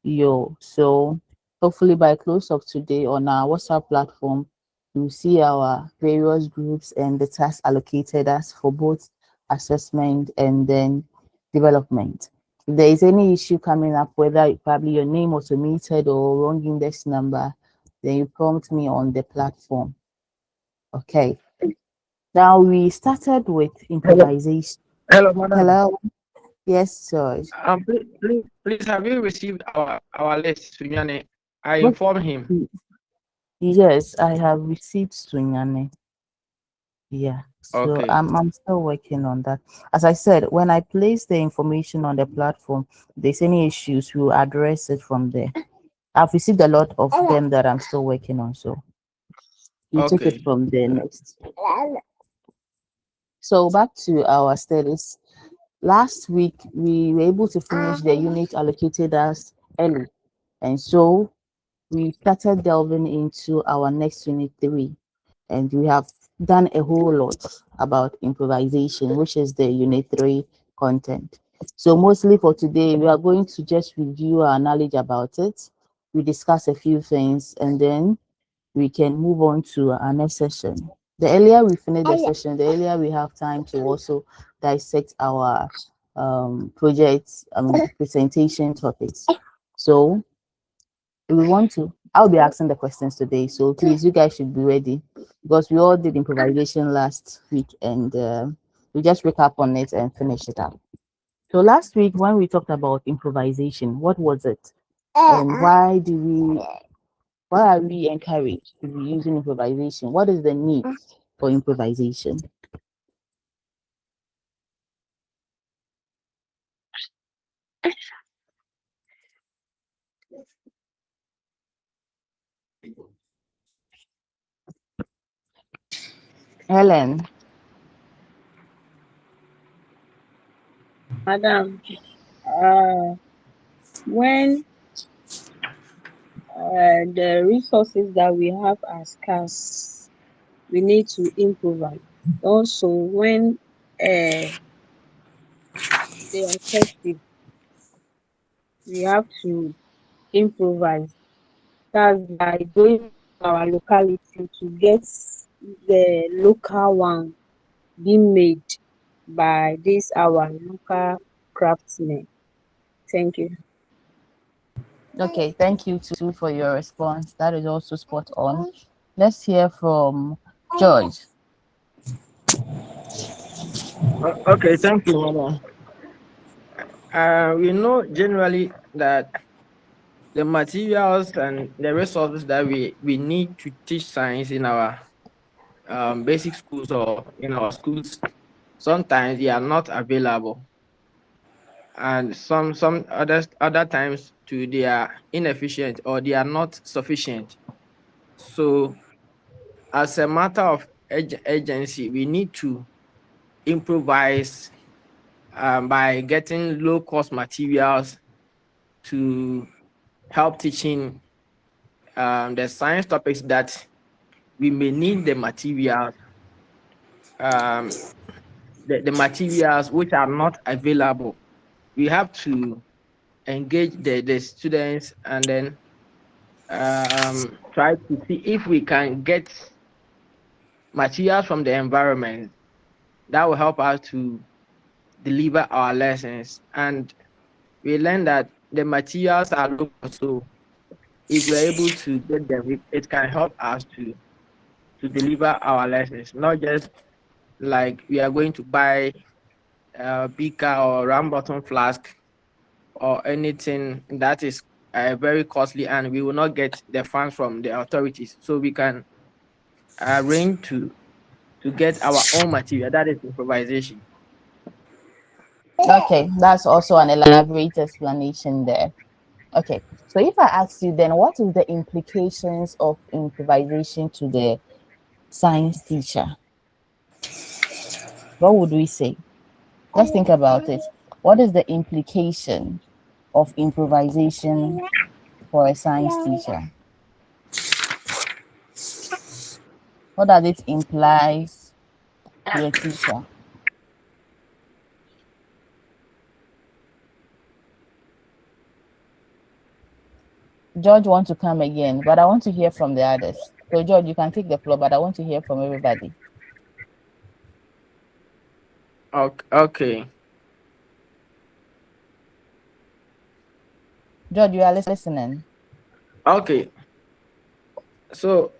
Yo. So hopefully by close of today on our WhatsApp platform, you see our various groups and the tasks allocated us for both assessment and then development. If there is any issue coming up, whether probably your name was omitted or wrong index number, then you prompt me on the platform. Okay. Now we started with Hello, improvisation. hello, madam. Hello. Yes, George. Please, have you received our list, Sunyane? I What? informed him. Yes, I have received Sunyane. Yeah, so Okay, I'm still working on that. As I said, when I place the information on the platform, if there's any issues, we'll address it from there. I've received a lot of them that I'm still working on, so you take it okay, from there next. So back to our studies. Last week we were able to finish the unit allocated us early, and so we started delving into our next unit 3, and we have done a whole lot about improvisation, which is the unit 3 content. So mostly for today, we are going to just review our knowledge about it. We discuss a few things, and then we can move on to our next session. The earlier we finish the session, the earlier we have time to also dissect our projects, presentation topics. So we want to, I'll be asking the questions today, so please, you guys should be ready, because we all did improvisation last week, and we just recap on it and finish it up. So last week when we talked about improvisation, what was it, and why are we encouraged to be using improvisation? What is the need for improvisation? Helen. Madam, when the resources that we have are scarce, we need to improvise. Also, when they are effective, we have to improvise. That's by going to our locality to get the local one being made by this our local craftsmen. Thank you. Okay, thank you too for your response. That is also spot on. Let's hear from George. okay. Thank you, madam. We know generally that the materials and the resources that we need to teach science in our basic schools or in our schools, sometimes they are not available, and some other times too they are inefficient or they are not sufficient. So as a matter of urgency, we need to improvise by getting low cost materials to help teaching the science topics that we may need um, the materials which are not available. We have to engage the students and then try to see if we can get materials from the environment that will help us to deliver our lessons. And we learned that the materials are local, so if we're able to get them, it can help us to deliver our lessons, not just like we are going to buy a beaker or round bottom flask or anything that is very costly, and we will not get the funds from the authorities. So we can arrange to get our own material. That is improvisation. Okay, that's also an elaborate explanation there. Okay, so if I ask you then, what is the implications of improvisation to the science teacher? What would we say? Let's think about it. What is the implication of improvisation for a science teacher? What does it imply to a teacher? George wants to come again, but I want to hear from the others. So George, you can take the floor, but I want to hear from everybody. Okay. George, you are listening. Okay. So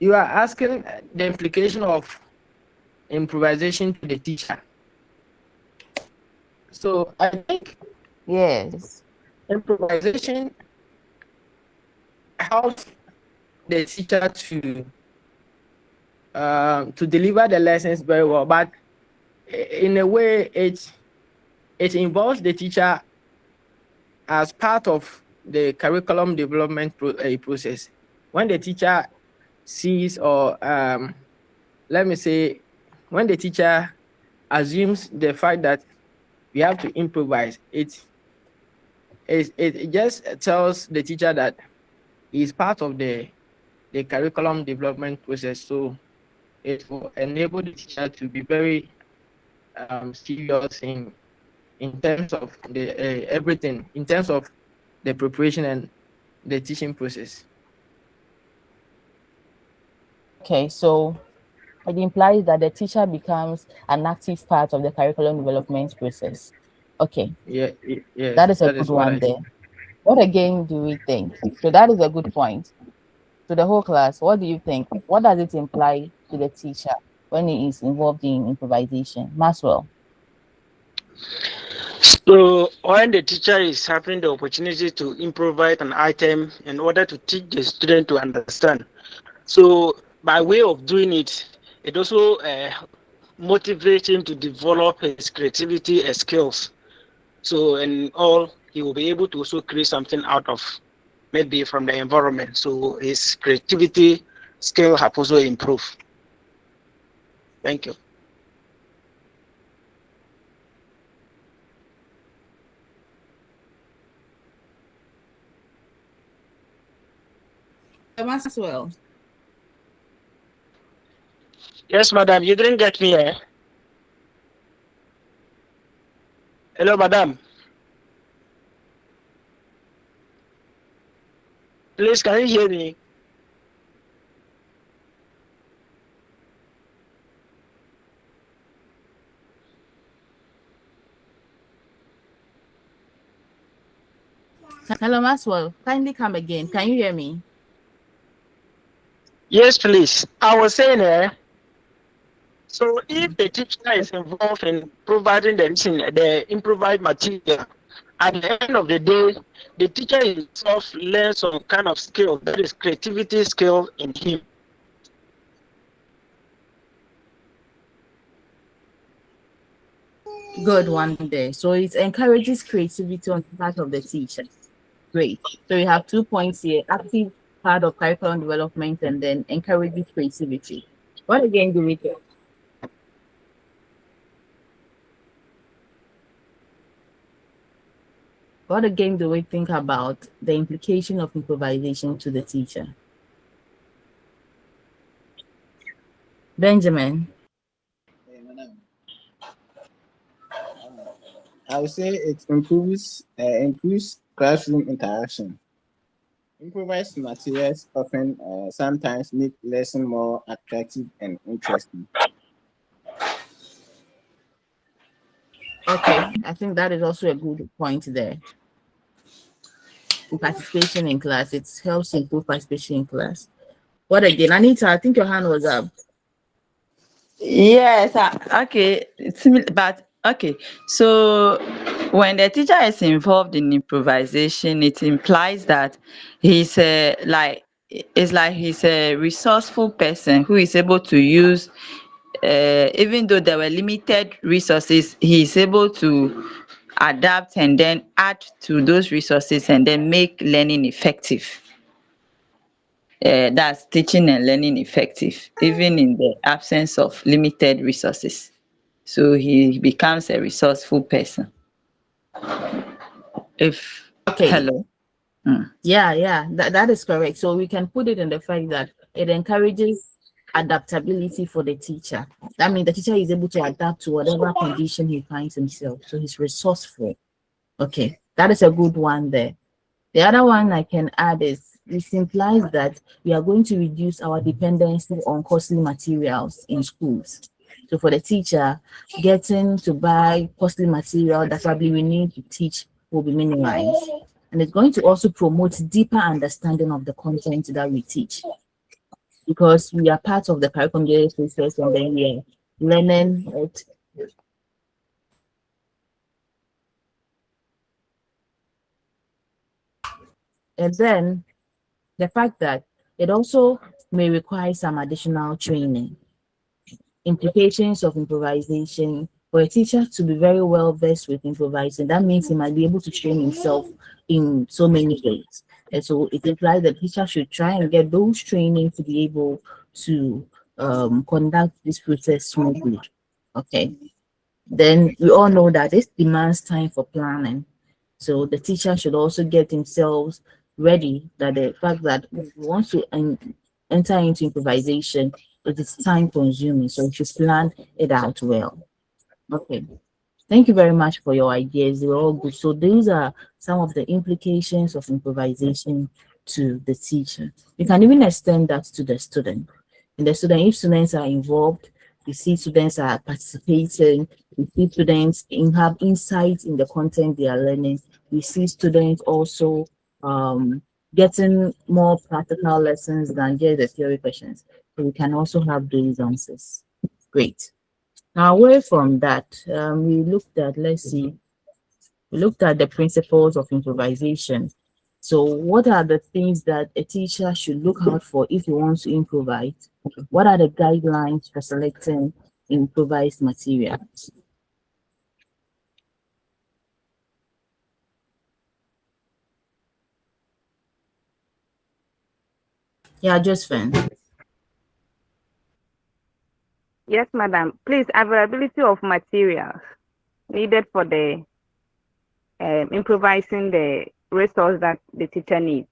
you are asking the implication of improvisation to the teacher. So I think Yes. improvisation helps the teacher to deliver the lessons very well, but in a way it involves the teacher as part of the curriculum development process. When the teacher sees, or let me say, when the teacher assumes the fact that we have to improvise, it just tells the teacher that he's part of the curriculum development process. So it will enable the teacher to be very serious in terms of the everything, in terms of the preparation and the teaching process. Okay, so it implies that the teacher becomes an active part of the curriculum development process. Okay. Yeah, yes, That is a that good is what one I there. What again do we think? So that is a good point. To the whole class, what do you think? What does it imply to the teacher when he is involved in improvisation? Maxwell. So when the teacher is having the opportunity to improvise an item in order to teach the student to understand, so by way of doing it, it also motivates him to develop his creativity and skills. So in all, he will be able to also create something out of maybe from the environment. So his creativity skill have also improved. Thank you. Maxwell. Yes, madam, you didn't get me, eh? Hello, madam. Please, can you hear me? Hello, Maxwell. Kindly come again. Can you hear me? Yes, please. I was saying, so if the teacher is involved in providing the improvised material, at the end of the day, the teacher himself learns some kind of skill, that is creativity skill in him. Good one there. So it encourages creativity on the part of the teacher. Great. So we have 2 points here: active part of curriculum development and then encourages creativity. What again do we think? What again do we think about the implication of improvisation to the teacher? Benjamin. I would say it improves classroom interaction. Improvised materials often sometimes make lesson more attractive and interesting. Okay, I think that is also a good point there. Participation in class, it helps improve participation in class. What again? Anita, I think your hand was up. Yes, okay. But okay. So when the teacher is involved in improvisation, it implies that he's it's like he's a resourceful person who is able to use even though there were limited resources, he is able to adapt and then add to those resources and then make learning effective. That's teaching and learning effective, even in the absence of limited resources. So he becomes a resourceful person. If Okay. hello. Yeah, that is correct. So we can put it in the fact that it encourages adaptability for the teacher. That means the teacher is able to adapt to whatever condition he finds himself. So he's resourceful. Okay, that is a good one there. The other one I can add is this implies that we are going to reduce our dependency on costly materials in schools. So for the teacher, getting to buy costly material that probably we need to teach will be minimized. And it's going to also promote deeper understanding of the content that we teach, because we are part of the curriculum process and then we are learning it. And then the fact that it also may require some additional training. Implications of improvisation. For a teacher to be very well versed with improvising, that means he might be able to train himself in so many ways. And so it implies that teacher should try and get those training to be able to conduct this process smoothly. Okay. Then we all know that this demands time for planning. So the teacher should also get themselves ready that the fact that if we want to enter into improvisation, it is time consuming. So we should plan it out well. Okay. Thank you very much for your ideas. They were all good. So these are some of the implications of improvisation to the teacher. You can even extend that to the student. And the student, if students are involved, you see students are participating, you see students have insights in the content they are learning. We see students also getting more practical lessons than just the theory questions. So we can also have those answers. Great. Now, away from that, we looked at, let's see, we looked at the principles of improvisation. So what are the things that a teacher should look out for if he wants to improvise? What are the guidelines for selecting improvised materials? Yeah, Josephine. Yes, madam. Please, availability of materials needed for the improvising the resource that the teacher needs.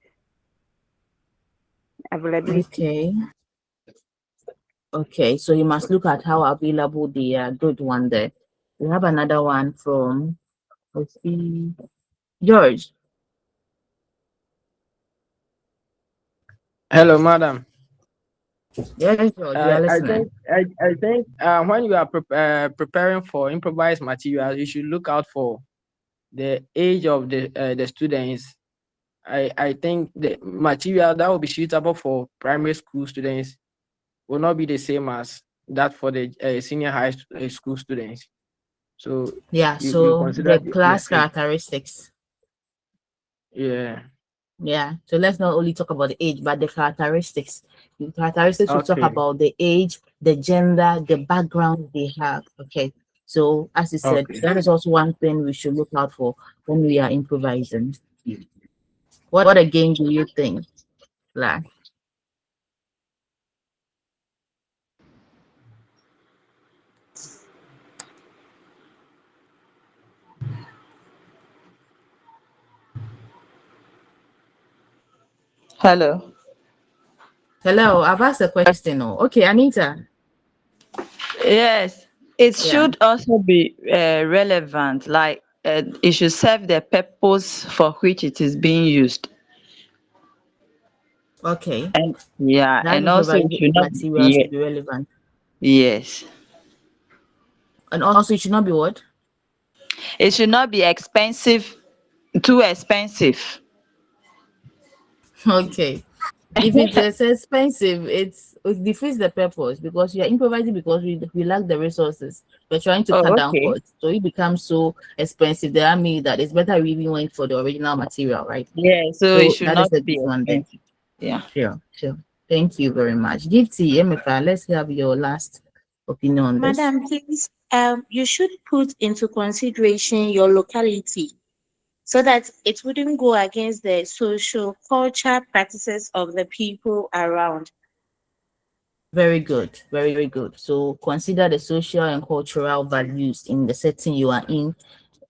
Availability. Okay. Okay, so you must look at how available the good one there. We have another one from, let's see, George. Hello, madam. Yes, George, we are listening. I think when you are preparing for improvised materials, you should look out for the age of the students. I think the material that will be suitable for primary school students will not be the same as that for the senior high school students. So yeah, you so consider the class characteristics. Yeah. Yeah, so let's not only talk about the age, but the characteristics. The characteristics will talk Okay. about the age, the gender, the background they have. Okay, so as you said, Okay. that is also one thing we should look out for when we are improvising. What again do you think, Black? Hello. Hello, I've asked a question. Oh, okay, Anita. Yes, it Yeah. should also be relevant, like it should serve the purpose for which it is being used. Okay, And yeah, that and also it improvised should not material be, should be relevant, yes, and also it should not be what? it should not be expensive, too expensive. Okay. If it's expensive, it defeats the purpose because we are improvising because we lack the resources. We're trying to cut Oh, down okay. costs. So it becomes so expensive. That means that it's better we even went for the original material, right? Yeah, so it So should that is not a be good one there. expensive. Yeah. Sure, sure. Thank you very much. Gifty, Emeka, let's have your last opinion on this. Madam, please, you should put into consideration your locality so that it wouldn't go against the social culture practices of the people around. Very good, very, very good. So consider the social and cultural values in the setting you are in,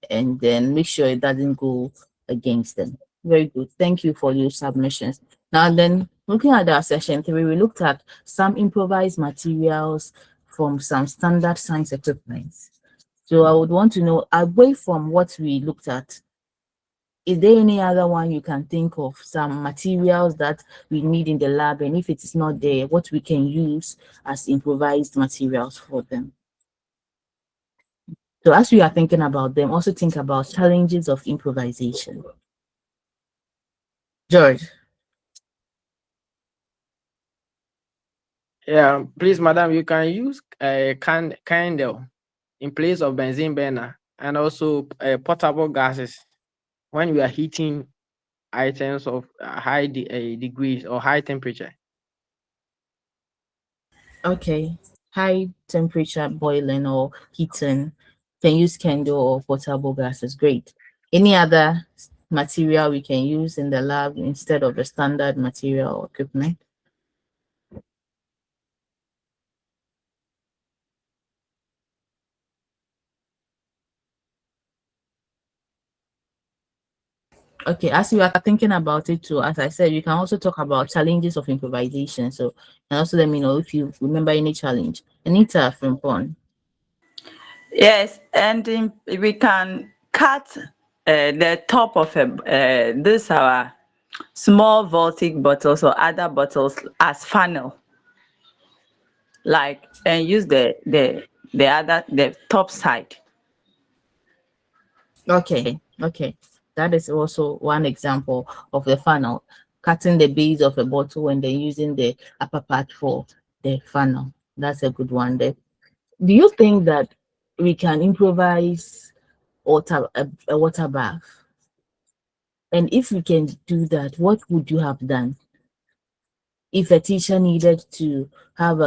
and then make sure it doesn't go against them. Very good. Thank you for your submissions. Now then, looking at our session 3, we looked at some improvised materials from some standard science equipment. So I would want to know, away from what we looked at is there any other one you can think of, some materials that we need in the lab, and if it is not there, what we can use as improvised materials for them? So as we are thinking about them, also think about challenges of improvisation. George. Yeah, please, madam, you can use a candle in place of benzene burner, and also portable gases when we are heating items of degrees or high temperature. Okay, high temperature boiling or heating, can use candle or portable gases. Great. Any other material we can use in the lab instead of the standard material or equipment? Okay, as you are thinking about it too, as I said, you can also talk about challenges of improvisation. So, and also let me know if you remember any challenge. Anita from Pond. Yes, and we can cut the top of this our small voltic bottles or other bottles as funnel, like, and use the top side. Okay. That is also one example of the funnel, cutting the base of a bottle and then using the upper part for the funnel. That's a good one there. Do you think that we can improvise a water bath? And if we can do that, what would you have done? If a teacher needed to have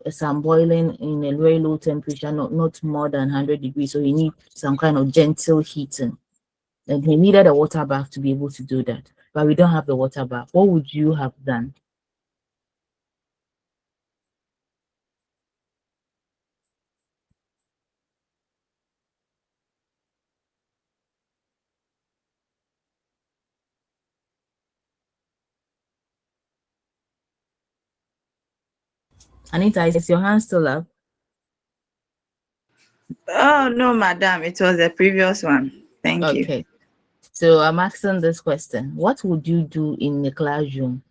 some boiling in a very low temperature, not more than 100 degrees, so you need some kind of gentle heating, and he needed a water bath to be able to do that, but we don't have the water bath, what would you have done? Anita, is your hand still up? Oh no, madam, it was the previous one. Thank you. Okay, so I'm asking this question: what would you do in the classroom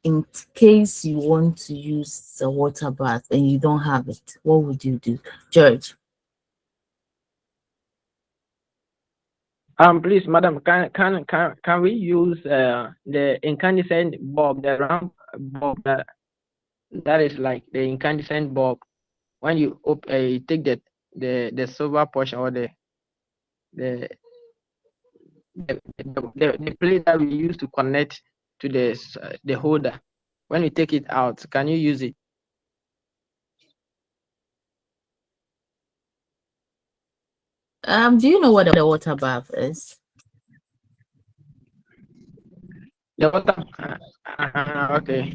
in case you want to use a water bath and you don't have it? What would you do, George? Please, madam, can we use the incandescent bulb, the round bulb that is like the incandescent bulb? When you take the silver portion or the the plate that we use to connect to the holder, when you take it out, can you use it? Do you know what a water bath is? The water. Okay.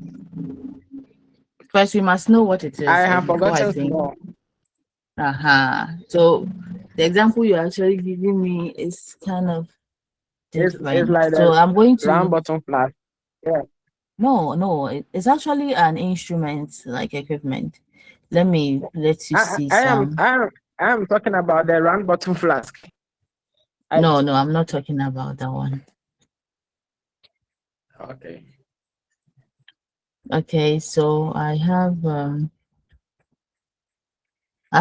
First, we must know what it I is have before I forgotten think. small. So the example you're actually giving me is kind of It's different. like So the I'm going round to bottom flask. Yeah. no, it's actually an instrument like equipment. Let me let you I, see I am some. I am I am talking about the round bottom flask. No, I'm not talking about that one. Okay. Okay, so I have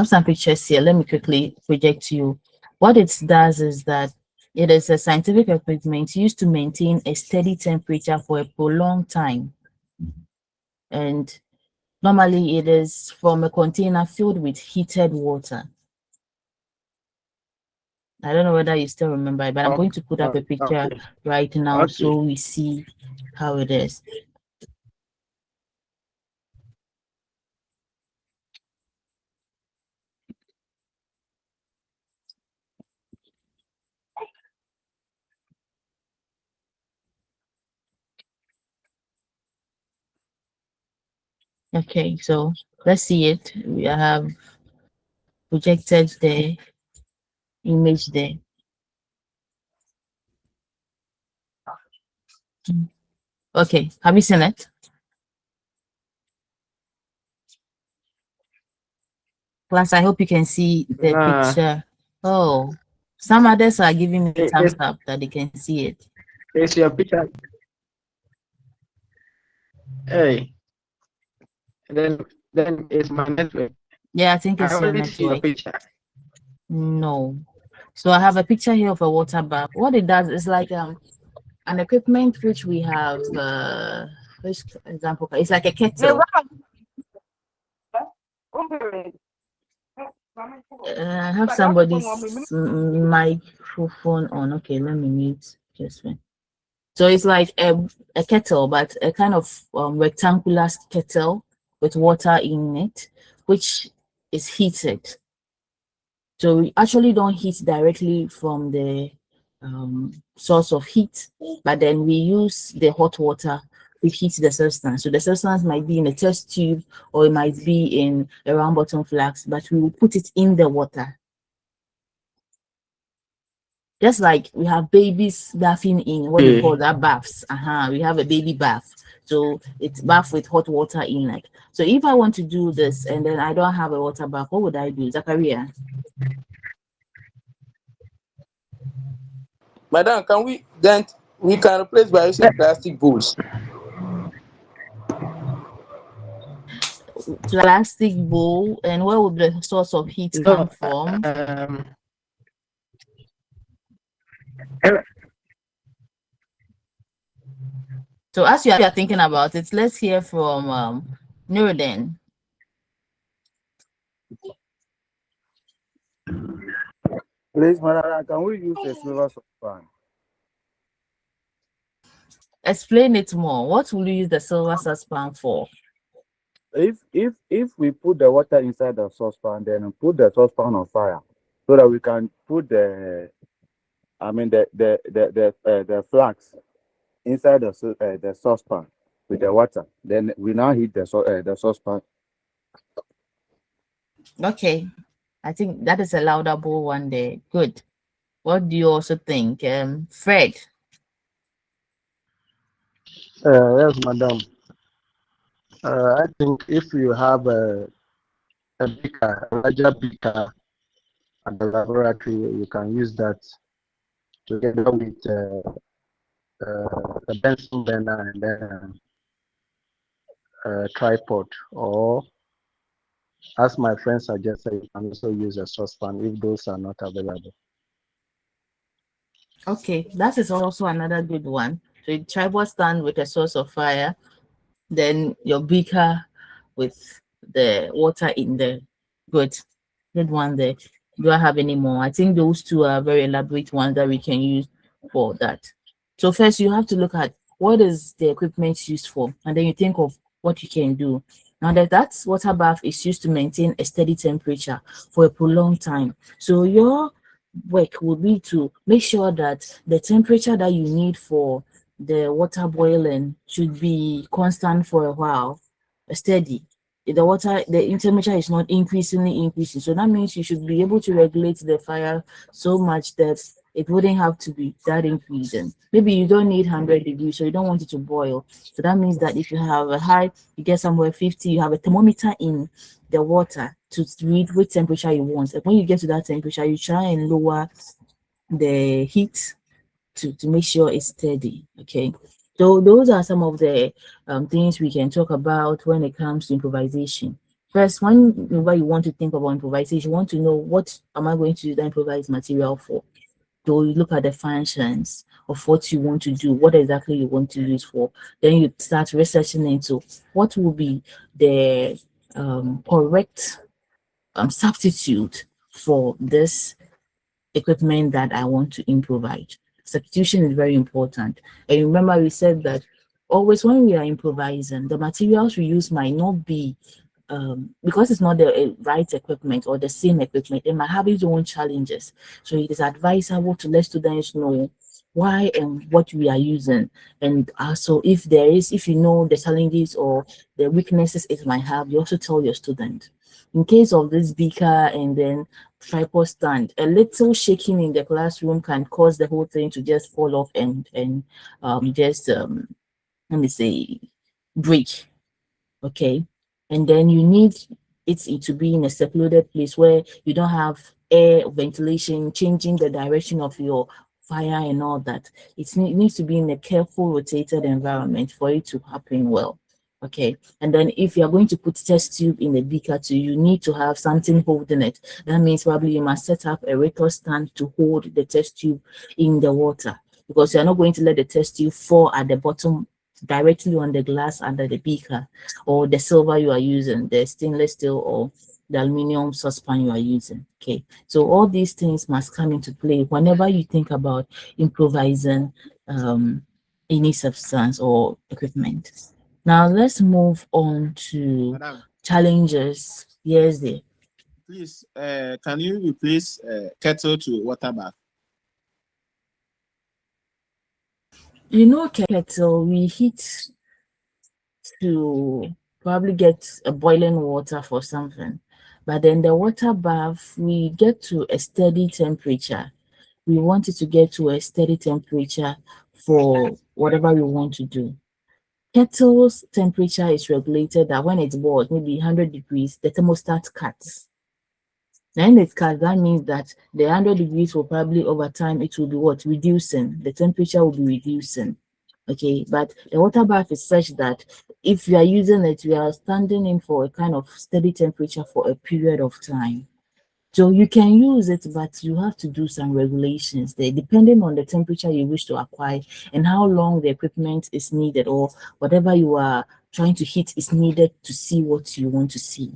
some pictures here. Let me quickly project to you. What it does is that it is a scientific equipment used to maintain a steady temperature for a prolonged time. And normally it is from a container filled with heated water. I don't know whether you still remember it, but I'm going to put up a picture Okay. right now Okay. so we see how it is. Okay, so let's see it. We have projected the image there. Okay, have you seen it? Class, I hope you can see the Nah. picture. Oh, Some others are giving me It, thumbs up that they can see it. it's your picture. Hey, then it's my network. Yeah, I think I it's your only see your network. picture. No. So I have a picture here of a water bath. What it does is like an equipment which we have which example, it's like a kettle. I have somebody's microphone on. Okay, let me mute just one. So it's like a kettle, but a kind of rectangular kettle with water in it, which is heated. So we actually don't heat directly from the source of heat, but then we use the hot water to heat the substance. So the substance might be in a test tube or it might be in a round bottom flask, but we will put it in the water. Just like we have babies bathing in what they call that baths. We have a baby bath. So it's bath with hot water in like. So if I want to do this and then I don't have a water bath, what would I do? Zachariah? Madam, we can replace by using plastic bowls. Plastic bowl, and where would the source of heat come from? So as you are thinking about it, let's hear from Nuruddin. Please, madam, can we use a silver saucepan? Explain it more. What will you use the silver saucepan for? If we put the water inside the saucepan, then put the saucepan on fire, so that we can put the flax inside the saucepan with the water. Then we now heat the saucepan. Okay, I think that is a laudable one there. Good. What do you also think, Fred? Yes, madam. I think if you have a larger beaker at the laboratory, you can use that together with a Benson burner and then a tripod. Or, as my friend suggested, you can also use a saucepan if those are not available. Okay, that is also another good one. So you tripod stand with a source of fire, then your beaker with the water in there. Good one there. Do I have any more? I think those two are very elaborate ones that we can use for that. So first you have to look at what is the equipment used for, and then you think of what you can do. Now that water bath is used to maintain a steady temperature for a prolonged time. So your work will be to make sure that the temperature that you need for the water boiling should be constant for a while, steady. The temperature is not increasing. So that means you should be able to regulate the fire so much that it wouldn't have to be that increasing. Maybe you don't need 100 degrees, so you don't want it to boil. So that means that if you have a high, you get somewhere 50, you have a thermometer in the water to read which temperature you want. And when you get to that temperature, you try and lower the heat to make sure it's steady. Okay, so those are some of the things we can talk about when it comes to improvisation. First, whenever you want to think about improvisation, you want to know what am I going to use the improvised material for. So you look at the functions of what you want to do, what exactly you want to use for. Then you start researching into what will be the correct substitute for this equipment that I want to improvise. Substitution is very important. And remember, we said that always when we are improvising, the materials we use might not be because it's not the right equipment or the same equipment, it might have its own challenges. So it is advisable to let students know why and what we are using, and also if you know the challenges or the weaknesses it might have, you also tell your student. In case of this beaker and then tripod stand, a little shaking in the classroom can cause the whole thing to just fall off and just let me say break. Okay, and then you need it to be in a secluded place where you don't have air, ventilation, changing the direction of your fire and all that. It needs to be in a careful, rotated environment for it to happen well. Okay, and then if you're going to put test tube in the beaker too, you need to have something holding it. That means probably you must set up a record stand to hold the test tube in the water, because you're not going to let the test tube fall at the bottom directly on the glass under the beaker, or the silver you are using, the stainless steel or the aluminum saucepan you are using. Okay, so all these things must come into play whenever you think about improvising any substance or equipment. Now let's move on to Madam, challenges. Yes, there. please, can you replace kettle to water bath? You know, kettle, we heat to probably get a boiling water for something, but then the water bath, we get to a steady temperature. We want it to get to a steady temperature for whatever we want to do. Kettle's temperature is regulated that when it boils, maybe 100 degrees, the thermostat cuts. When it cuts, that means that the 100 degrees will probably over time, it will be what? Reducing. The temperature will be reducing. Okay, but the water bath is such that if you are using it, you are standing in for a kind of steady temperature for a period of time. So you can use it, but you have to do some regulations there, depending on the temperature you wish to acquire and how long the equipment is needed, or whatever you are trying to heat is needed to see what you want to see.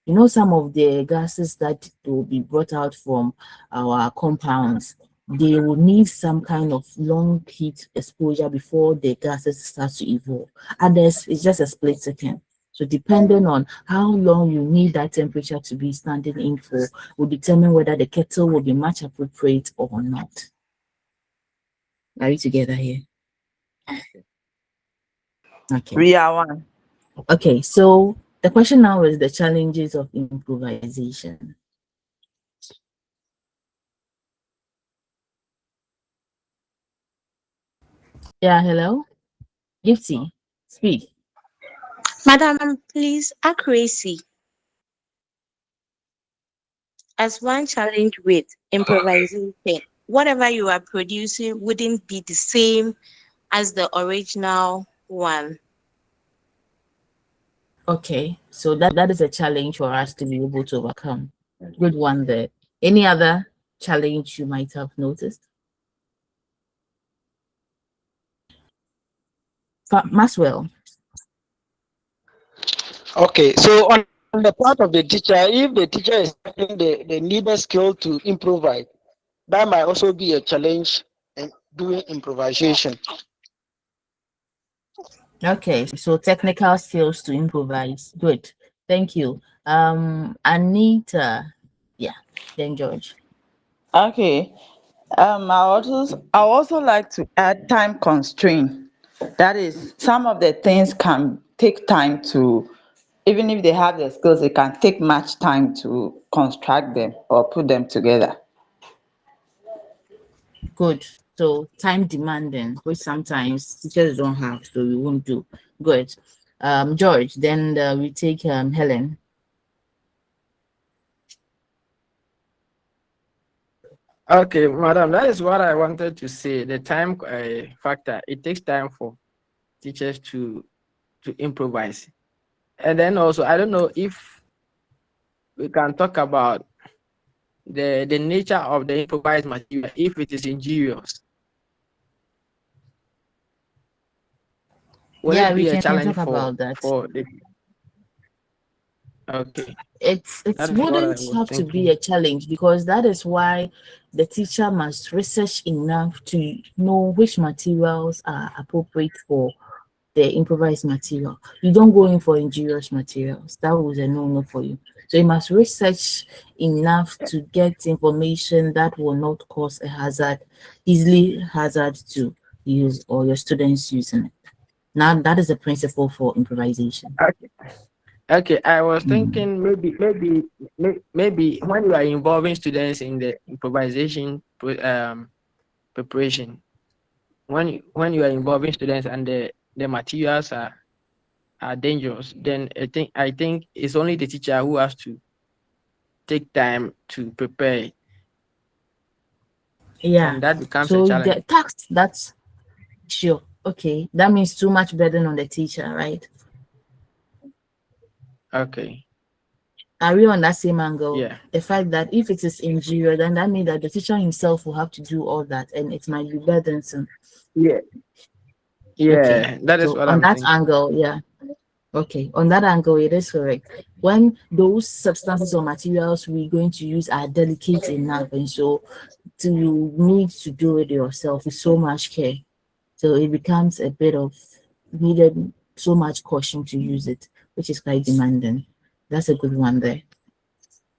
You know, some of the gases that will be brought out from our compounds, they will need some kind of long heat exposure before the gases start to evolve. Others, it's just a split second. So depending on how long you need that temperature to be standing in for will determine whether the kettle will be much appropriate or not. Are we together here? Okay. We are one. Okay, so the question now is the challenges of improvisation. Yeah, hello? Gifty, speak. Madam, please, accuracy. As one challenge with improvisation, whatever you are producing wouldn't be the same as the original one. Okay, so that is a challenge for us to be able to overcome. Good one there. Any other challenge you might have noticed? Maswell. Okay, so on the part of the teacher, if the teacher is having the needed skill to improvise, that might also be a challenge in doing improvisation. Okay, so technical skills to improvise. Good. Thank you. Anita. Yeah, then George. Okay. I also like to add time constraint. That is, some of the things can take time to, even if they have the skills, it can take much time to construct them or put them together. Good. So time demanding, which sometimes teachers don't have, so we won't do. Good. George, then we take Helen. Okay, madam, that is what I wanted to say. The time factor. It takes time for teachers to improvise. And then also, I don't know if we can talk about the nature of the improvised material, if it is injurious. Will Yeah, it we be a can challenge talk about that. for the okay? It That is what I wouldn't was have to be thinking. a challenge, because that is why the teacher must research enough to know which materials are appropriate for the improvised material. You don't go in for injurious materials. That was a no-no for you. So you must research enough to get information that will not cause a hazard, easily hazard to use or your students using it. Now that is the principle for improvisation. Okay. Okay, I was thinking maybe when you are involving students in the improvisation preparation, when you are involving students and the materials are are dangerous, then I think it's only the teacher who has to take time to prepare, Yeah. and that becomes a So challenge. the task that's sure. Okay. That means too much burden on the teacher, right? Okay. Are we on that same angle? Yeah. The fact that if it is interior, then that means that the teacher himself will have to do all that, and it might be burdensome. Yeah. Okay. Yeah. That is So what on I'm that thinking. angle, yeah. Okay. On that angle, it is correct. When those substances or materials we're going to use are delicate enough, and so you need to do it yourself with so much care. So it becomes a bit of needed so much caution to use it, which is quite demanding. That's a good one there.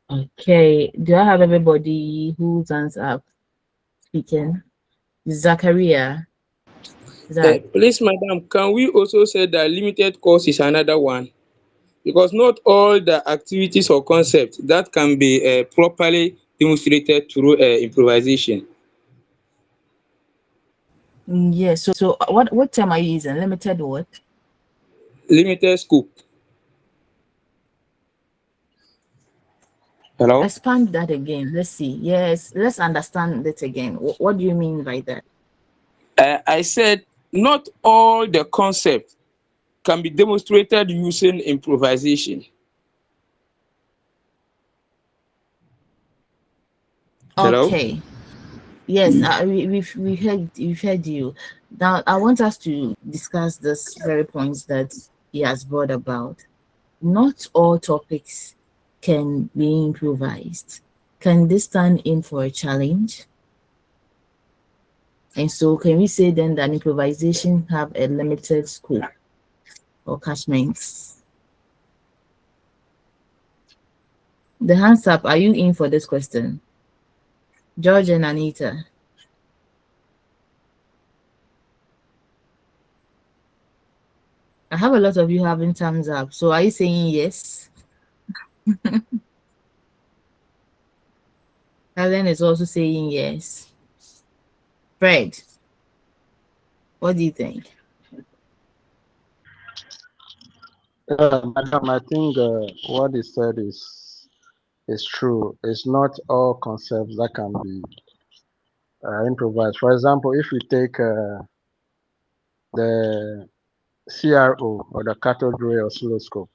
Okay. Do I have everybody whose hands up speaking? Zachariah. Zach. Please, madam, can we also say that limited course is another one? Because not all the activities or concepts that can be properly demonstrated through improvisation. Yes. So what term are you using? Limited what? Limited scope. Hello? Expand that again. Let's see. Yes, let's understand it again. What do you mean by that? I said not all the concepts can be demonstrated using improvisation. Hello? Okay. Yes, we've heard you. Now I want us to discuss this very points that he has brought about. Not all topics can be improvised. Can this stand in for a challenge? And so can we say then that improvisation have a limited scope or catchments? The hands up, are you in for this question? George and Anita. I have a lot of you having thumbs up. So are you saying yes? Helen is also saying yes. Fred, what do you think? Madam, I think what he said is true. It's not all concepts that can be improvised. For example, if we take the CRO or the cathode ray oscilloscope,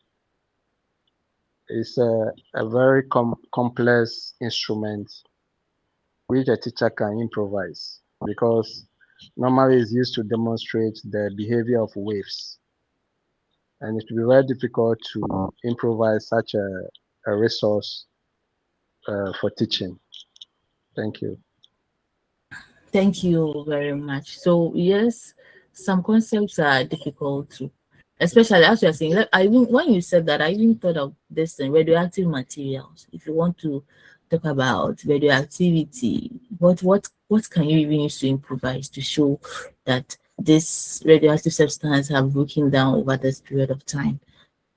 it's a very complex instrument which a teacher can improvise because normally it's used to demonstrate the behavior of waves. And it will be very difficult to improvise such a resource for teaching. Thank you. Thank you very much. So yes, some concepts are difficult to, especially as you're saying. When you said that, I even thought of this thing, radioactive materials. If you want to talk about radioactivity, what can you even use to improvise to show that this radioactive substance have broken down over this period of time?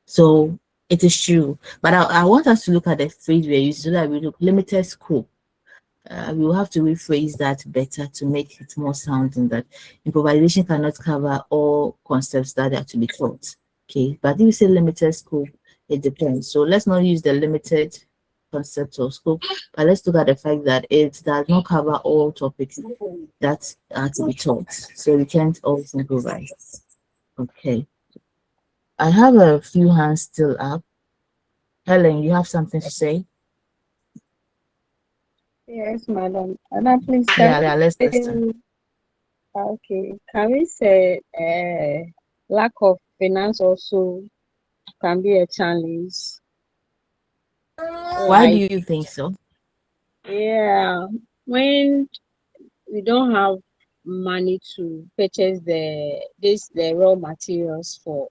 So it is true, but I want us to look at the phrase we're using so that we look limited scope. We will have to rephrase that better to make it more sounding that improvisation cannot cover all concepts that are to be taught. Okay, but if you say limited scope, it depends. So let's not use the limited concept or scope, but let's look at the fact that it does not cover all topics that are to be taught. So we can't always improvise. Okay. I have a few hands still up. Helen, you have something to say? Yes, madam. Madam, please, Yeah, let's listen. okay, can we say lack of finance also can be a challenge? Why do you think so? Yeah, when we don't have money to purchase the raw materials for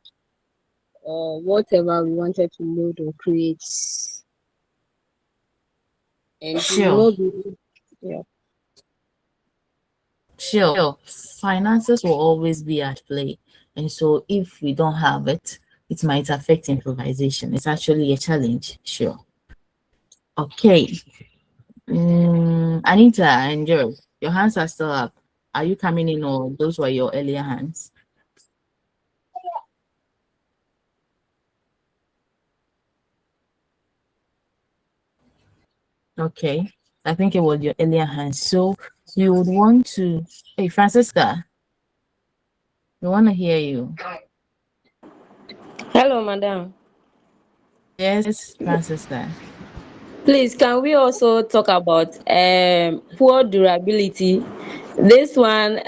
whatever we wanted to load or create, and Sure. Yeah. Sure, finances will always be at play. And so if we don't have it, it might affect improvisation. It's actually a challenge, sure. Okay. Anita and Joe, your hands are still up. Are you coming in or those were your earlier hands? Okay. I think it was your earlier hand. So you would want to, hey, Francisca, we want to hear you. Hello, madam. Yes, Francisca. Please, can we also talk about poor durability? This one,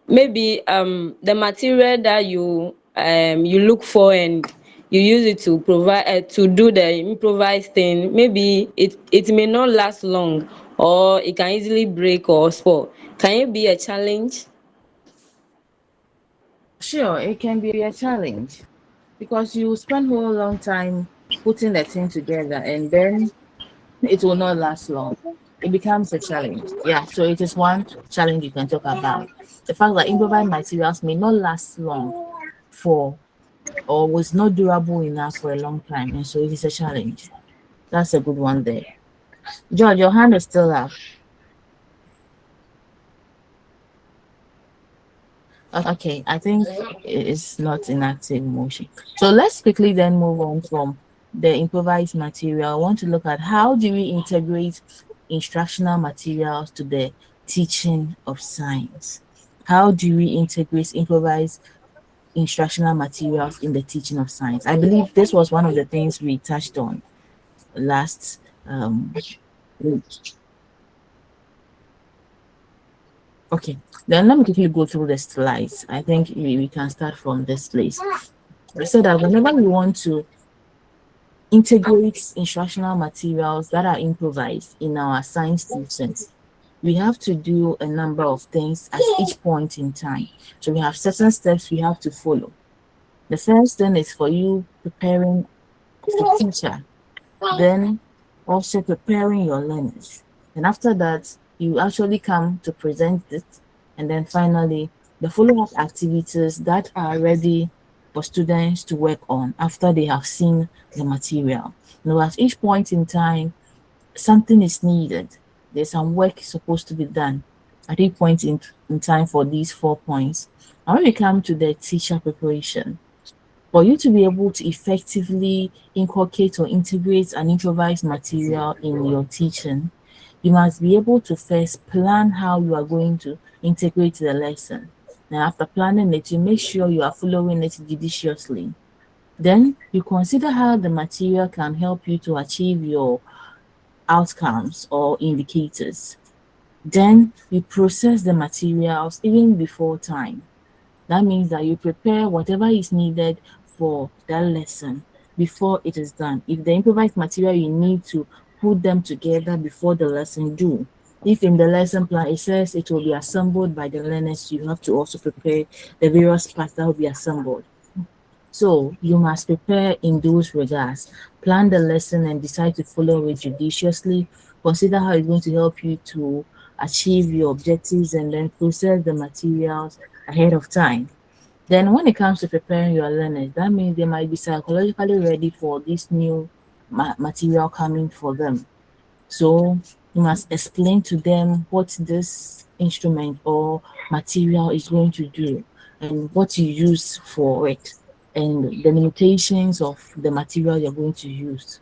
maybe the material that you look for and you use it to provide to do the improvised thing. Maybe it may not last long, or it can easily break or spoil. Can it be a challenge? Sure, it can be a challenge because you spend a whole long time putting the thing together and then it will not last long. It becomes a challenge. Yeah, so it is one challenge you can talk about. The fact that improvised materials may not last long for or was not durable enough for a long time, and so it is a challenge. That's a good one there. George, your hand is still up. Okay, I think it's not in active motion. So let's quickly then move on from the improvised material. I want to look at how do we integrate instructional materials to the teaching of science? How do we integrate improvised instructional materials in the teaching of science? I believe this was one of the things we touched on last week. Okay, then let me quickly go through the slides. I think we can start from this place. We said that whenever we want to integrate instructional materials that are improvised in our science teachings, we have to do a number of things at each point in time. So we have certain steps we have to follow. The first thing is for you preparing the teacher, then also preparing your learners. And after that, you actually come to present it. And then finally, the follow-up activities that are ready for students to work on after they have seen the material. Now, at each point in time, something is needed. There's some work supposed to be done at each point in time for these 4 points. And when we come to the teacher preparation, for you to be able to effectively inculcate or integrate an improvised material in your teaching, you must be able to first plan how you are going to integrate the lesson. Now, after planning it, you make sure you are following it judiciously. Then you consider how the material can help you to achieve your outcomes or indicators. Then you process the materials even before time. That means that you prepare whatever is needed for that lesson before it is done. If the improvised material, you need to put them together before the lesson due. If in the lesson plan it says it will be assembled by the learners, you have to also prepare the various parts that will be assembled. So you must prepare in those regards. Plan the lesson and decide to follow it judiciously. Consider how it's going to help you to achieve your objectives and then process the materials ahead of time. Then when it comes to preparing your learners, that means they might be psychologically ready for this new material coming for them. So you must explain to them what this instrument or material is going to do and what you use for it and the limitations of the material you're going to use.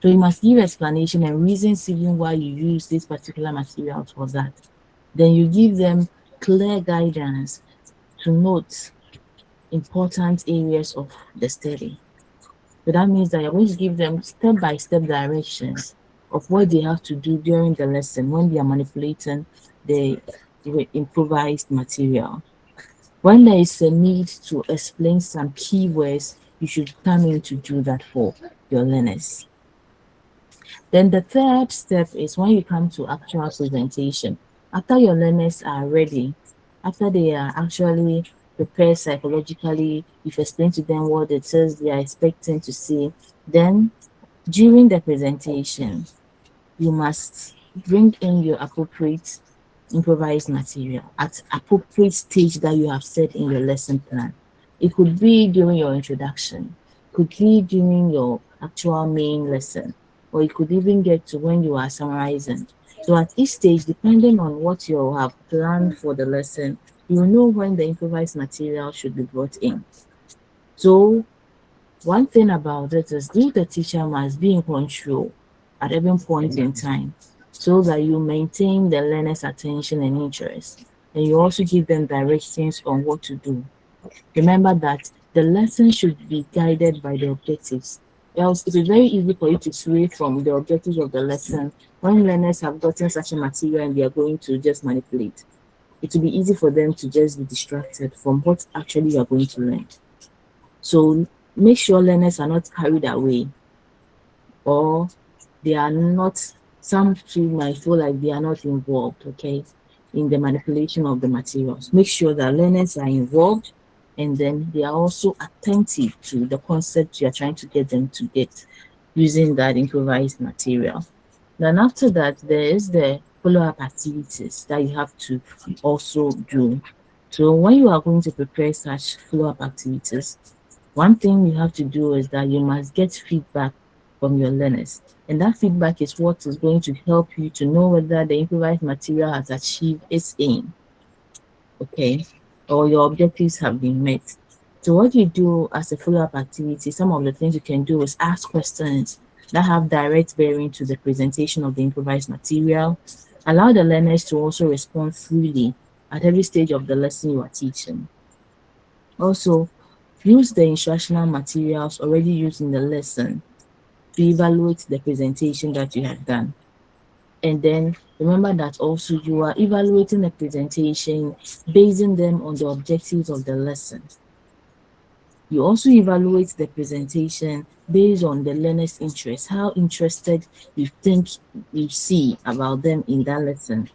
So you must give explanation and reasons even why you use this particular material for that. Then you give them clear guidance to note important areas of the study. So that means that you're going to give them step-by-step directions of what they have to do during the lesson when they are manipulating the improvised material. When there is a need to explain some keywords, you should come in to do that for your learners. Then the third step is when you come to actual presentation. After your learners are ready, after they are actually prepared psychologically, you've explained to them what it is they are expecting to see, then during the presentation, you must bring in your appropriate improvised material at appropriate stage that you have set in your lesson plan. It could be during your introduction, could be during your actual main lesson, or it could even get to when you are summarizing. So at each stage, depending on what you have planned for the lesson, you will know when the improvised material should be brought in. So one thing about it is you, the teacher, must be in control at every point in time so that you maintain the learner's attention and interest. And you also give them directions on what to do. Remember that the lesson should be guided by the objectives. Else, it is very easy for you to sway from the objectives of the lesson when learners have gotten such a material and they are going to just manipulate. It will be easy for them to just be distracted from what actually you are going to learn. So make sure learners are not carried away or they are not, some too might feel like they are not involved, okay, in the manipulation of the materials. Make sure that learners are involved and then they are also attentive to the concept you are trying to get them to get using that improvised material. Then after that, there is the follow-up activities that you have to also do. So when you are going to prepare such follow-up activities, one thing you have to do is that you must get feedback from your learners. And that feedback is what is going to help you to know whether the improvised material has achieved its aim, okay, or your objectives have been met. So what you do as a follow-up activity, some of the things you can do is ask questions that have direct bearing to the presentation of the improvised material. Allow the learners to also respond freely at every stage of the lesson you are teaching. Also, use the instructional materials already used in the lesson to evaluate the presentation that you have done. And then remember that also you are evaluating the presentation, basing them on the objectives of the lesson. You also evaluate the presentation based on the learner's interest, how interested you think you see about them in that lesson.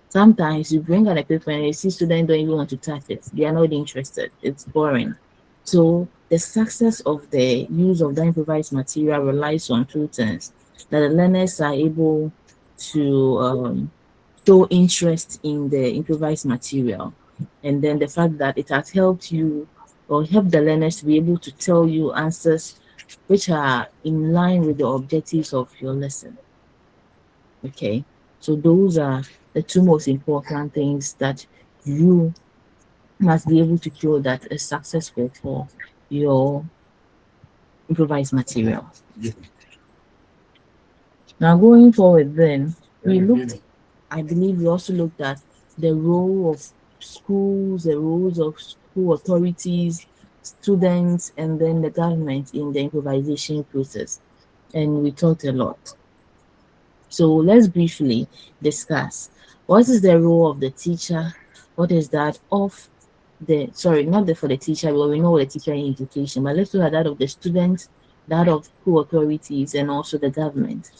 Sometimes you bring an equipment and you see students don't even want to touch it. They are not interested. It's boring. So the success of the use of the improvised material relies on two things: that the learners are able to show interest in the improvised material, and then the fact that it has helped you or helped the learners to be able to tell you answers which are in line with the objectives of your lesson. Okay, so those are the two most important things that you must be able to show that is successful for your improvised material. Now going forward then, I believe we also looked at the role of schools, the roles of school authorities, students, and then the government in the improvisation process. And we talked a lot. So let's briefly discuss what is the role of the teacher, what is that of the, sorry, not the for the teacher, but we know what the teacher in education, but let's look at that of the students, that of school authorities, and also the government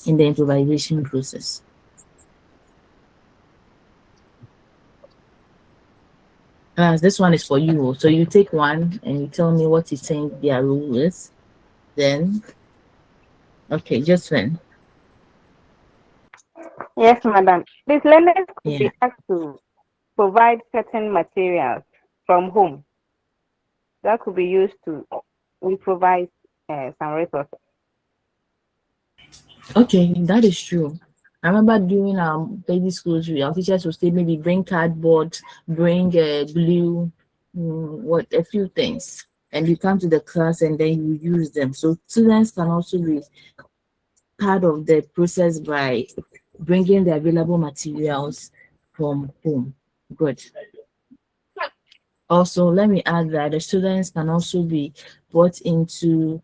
in the improvisation process. This one is for you. So you take one and you tell me what you think their role is. Then, okay, just then. Yes, madam. These learners could Yeah. be asked to provide certain materials from home that could be used to improvise some resources. Okay, that is true. I remember during basic schools, our teachers would say maybe bring cardboard, bring glue, what a few things, and you come to the class and then you use them. So students can also be part of the process by bringing the available materials from home. Good. Also, let me add that the students can also be brought into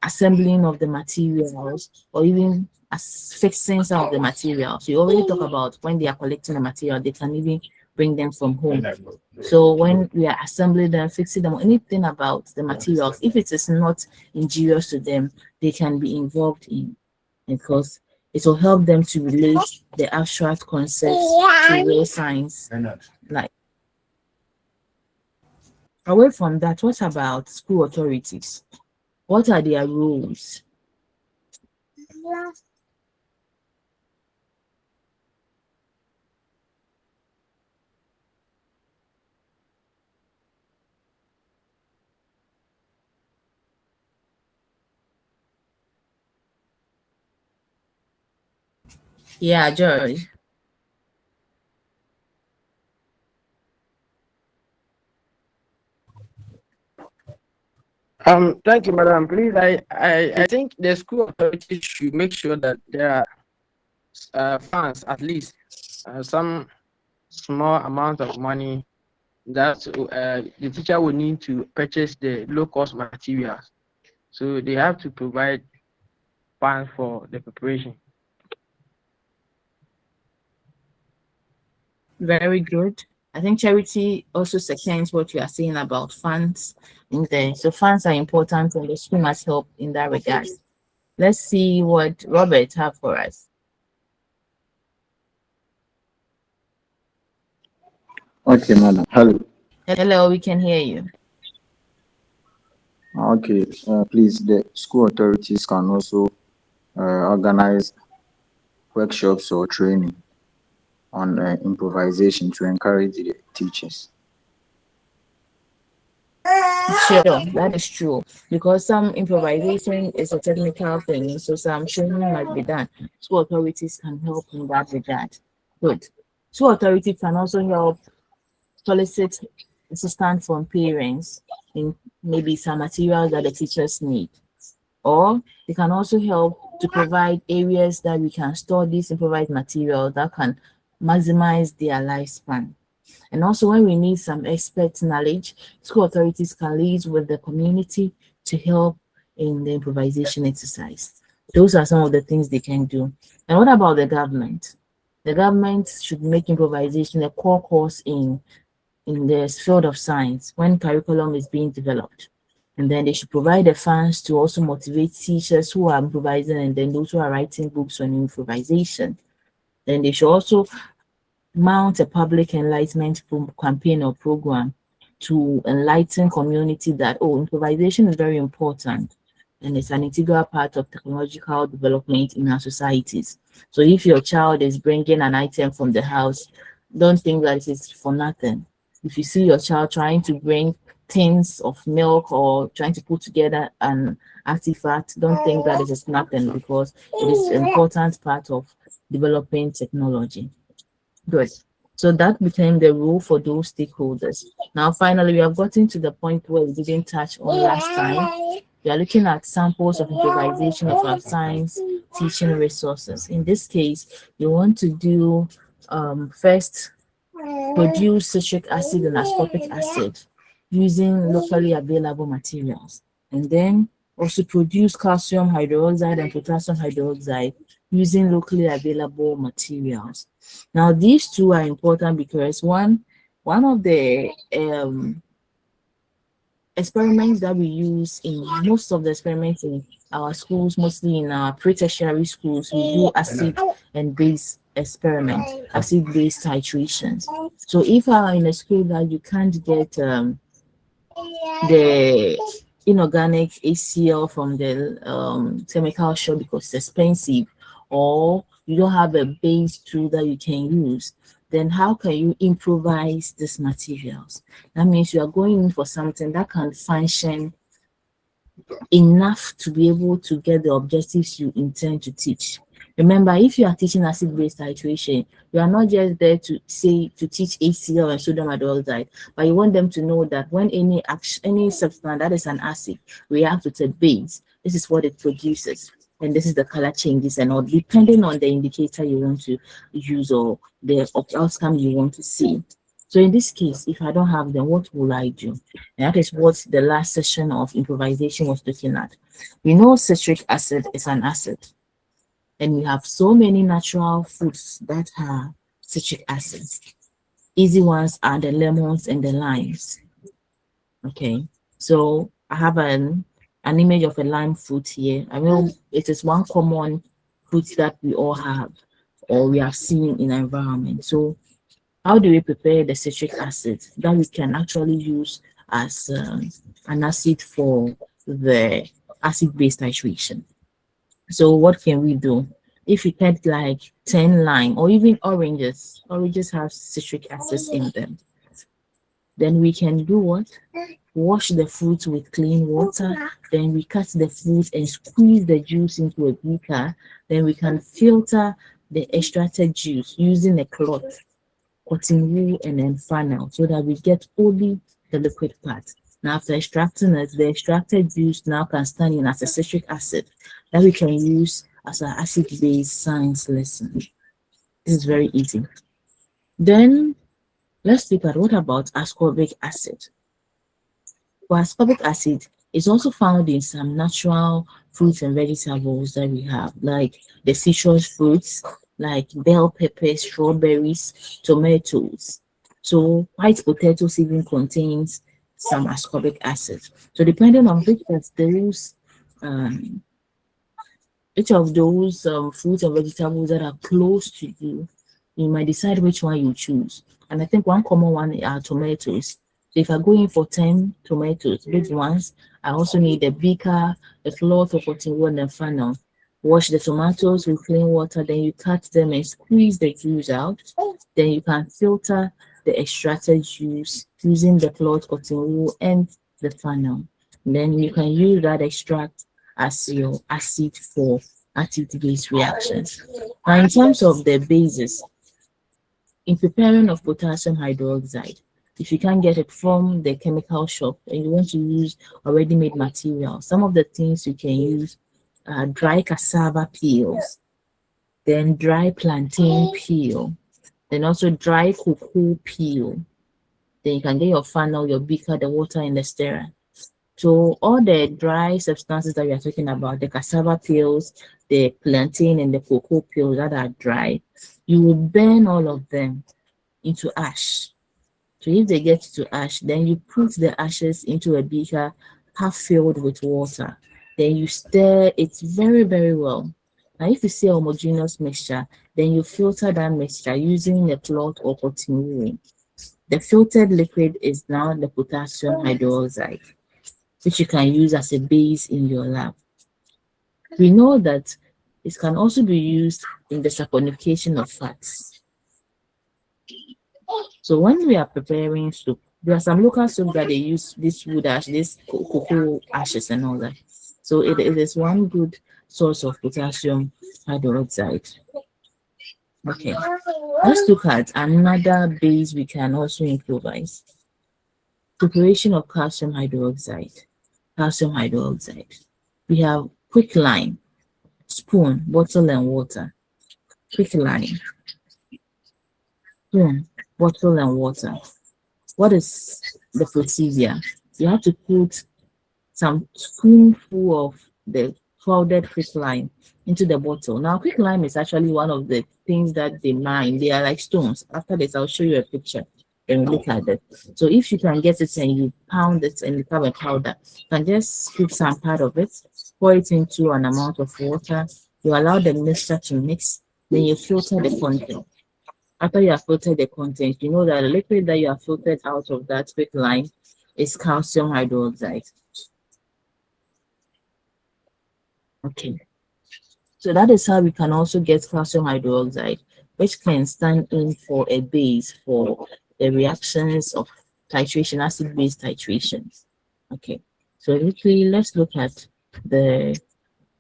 assembling of the materials or even as fixing some of the materials. You already talk about when they are collecting the material, they can even bring them from home. So when we are assembling them, fixing them, anything about the materials, if it is not injurious to them, they can be involved in, because it will help them to relate the abstract concepts to real science. Like, away from that, what about school authorities? What are their roles? Yeah, George. Thank you, madam. Please, I think the school authorities should make sure that there are funds, at least some small amount of money that the teacher will need to purchase the low cost materials. So they have to provide funds for the preparation. Very good. I think Charity also seconds what you are saying about funds in there. So funds are important and the school must help in that regard. Let's see what Robert have for us. Okay, madam. Hello. Hello, we can hear you. Okay, please, the school authorities can also organize workshops or training on improvisation to encourage the teachers. Sure, that is true. Because some improvisation is a technical thing, so some training must be done. School authorities can help in that regard. Good. School authorities can also help solicit assistance from parents in maybe some materials that the teachers need. Or they can also help to provide areas that we can store these improvised materials that can maximize their lifespan. And also when we need some expert knowledge, school authorities can liaise with the community to help in the improvisation exercise. Those are some of the things they can do. And what about the government? The government should make improvisation a core course in the field of science when curriculum is being developed. And then they should provide the funds to also motivate teachers who are improvising and then those who are writing books on improvisation. Then they should also mount a public enlightenment campaign or program to enlighten community that, oh, improvisation is very important and it's an integral part of technological development in our societies. So if your child is bringing an item from the house, don't think that it is for nothing. If you see your child trying to bring tins of milk or trying to put together an artifact, don't think that it is nothing because it is an important part of developing technology. Good. So that became the rule for those stakeholders. Now, finally, we have gotten to the point where we didn't touch on last time. We are looking at samples of improvisation of our science teaching resources. In this case, you want to do first produce citric acid and ascorbic acid using locally available materials, and then also produce calcium hydroxide and potassium hydroxide using locally available materials. Now, these two are important because one of the experiments that we use in most of the experiments in our schools, mostly in our pre-tertiary schools, we do acid and base experiment, acid-base titrations. So if you are in a school that you can't get the inorganic ACL from the chemical shop because it's expensive, or you don't have a base tool that you can use, then how can you improvise these materials? That means you are going in for something that can function enough to be able to get the objectives you intend to teach. Remember, if you are teaching acid-base titration, you are not just there to teach ACL and sodium hydroxide, but you want them to know that when any substance that is an acid reacts with a base, this is what it produces, and this is the color changes and all, depending on the indicator you want to use or the outcome you want to see. So in this case, if I don't have them, what will I do? And that is what the last session of improvisation was looking at. We know citric acid is an acid, and we have so many natural foods that have citric acids. Easy ones are the lemons and the limes. Okay, so I have an image of a lime fruit here. I know it is one common fruit that we all have or we have seen in our environment. So how do we prepare the citric acid that we can actually use as an acid for the acid-base titration? So what can we do? If we get like 10 lime or even oranges have citric acid in them, then we can do what? Wash the fruit with clean water, then we cut the fruit and squeeze the juice into a beaker, then we can filter the extracted juice using a cloth, cotton wool, and then funnel so that we get only the liquid part. Now, after extracting it, the extracted juice now can stand in as a citric acid that we can use as an acid-based science lesson. This is very easy. Then let's look at what about ascorbic acid. For ascorbic acid, it's also found in some natural fruits and vegetables that we have, like the citrus fruits, like bell peppers, strawberries, tomatoes. So white potatoes even contains some ascorbic acid. So depending on um, which of those fruits and vegetables that are close to you, you might decide which one you choose. And I think one common one are tomatoes. So if I go in for 10 tomatoes, big ones, I also need a beaker, a cloth or cotton wool and a funnel. Wash the tomatoes with clean water, then you cut them and squeeze the juice out. Then you can filter the extracted juice using the cloth, cotton wool, and the funnel. Then you can use that extract as your acid for acid-based reactions. Now, in terms of the bases, in preparing of potassium hydroxide, if you can't get it from the chemical shop and you want to use already made material, some of the things you can use are dry cassava peels, then dry plantain peel, then also dry cocoa peel. Then you can get your funnel, your beaker, the water, and the stirrer. So all the dry substances that we are talking about, the cassava peels, the plantain, and the cocoa peels that are dry, you will burn all of them into ash. So if they get to ash, then you put the ashes into a beaker half filled with water. Then you stir it very, very well. Now, if you see a homogeneous mixture, then you filter that mixture using a cloth or cotton wool. The filtered liquid is now the potassium hydroxide, which you can use as a base in your lab. We know that it can also be used in the saponification of fats. So when we are preparing soup, there are some local soup that they use this wood ash, this cocoa ashes and all that. So it is one good source of potassium hydroxide. Okay, let's look at another base we can also improvise. Preparation of calcium hydroxide. Calcium hydroxide. We have quicklime, spoon, bottle, and water. Quicklime, spoon, bottle, and water. What is the procedure? You have to put some spoonful of the powdered quicklime into the bottle. Now, quicklime is actually one of the things that they mine. They are like stones. After this, I'll show you a picture and look at it. So if you can get it and you pound it and you have a powder, you can just scoop some part of it, pour it into an amount of water. You allow the mixture to mix, then you filter the content. After you have filtered the content, you know that the liquid that you have filtered out of that quicklime is calcium hydroxide. Okay, so that is how we can also get calcium hydroxide, which can stand in for a base for the reactions of titration, acid-base titration. Okay, so quickly, let's look at the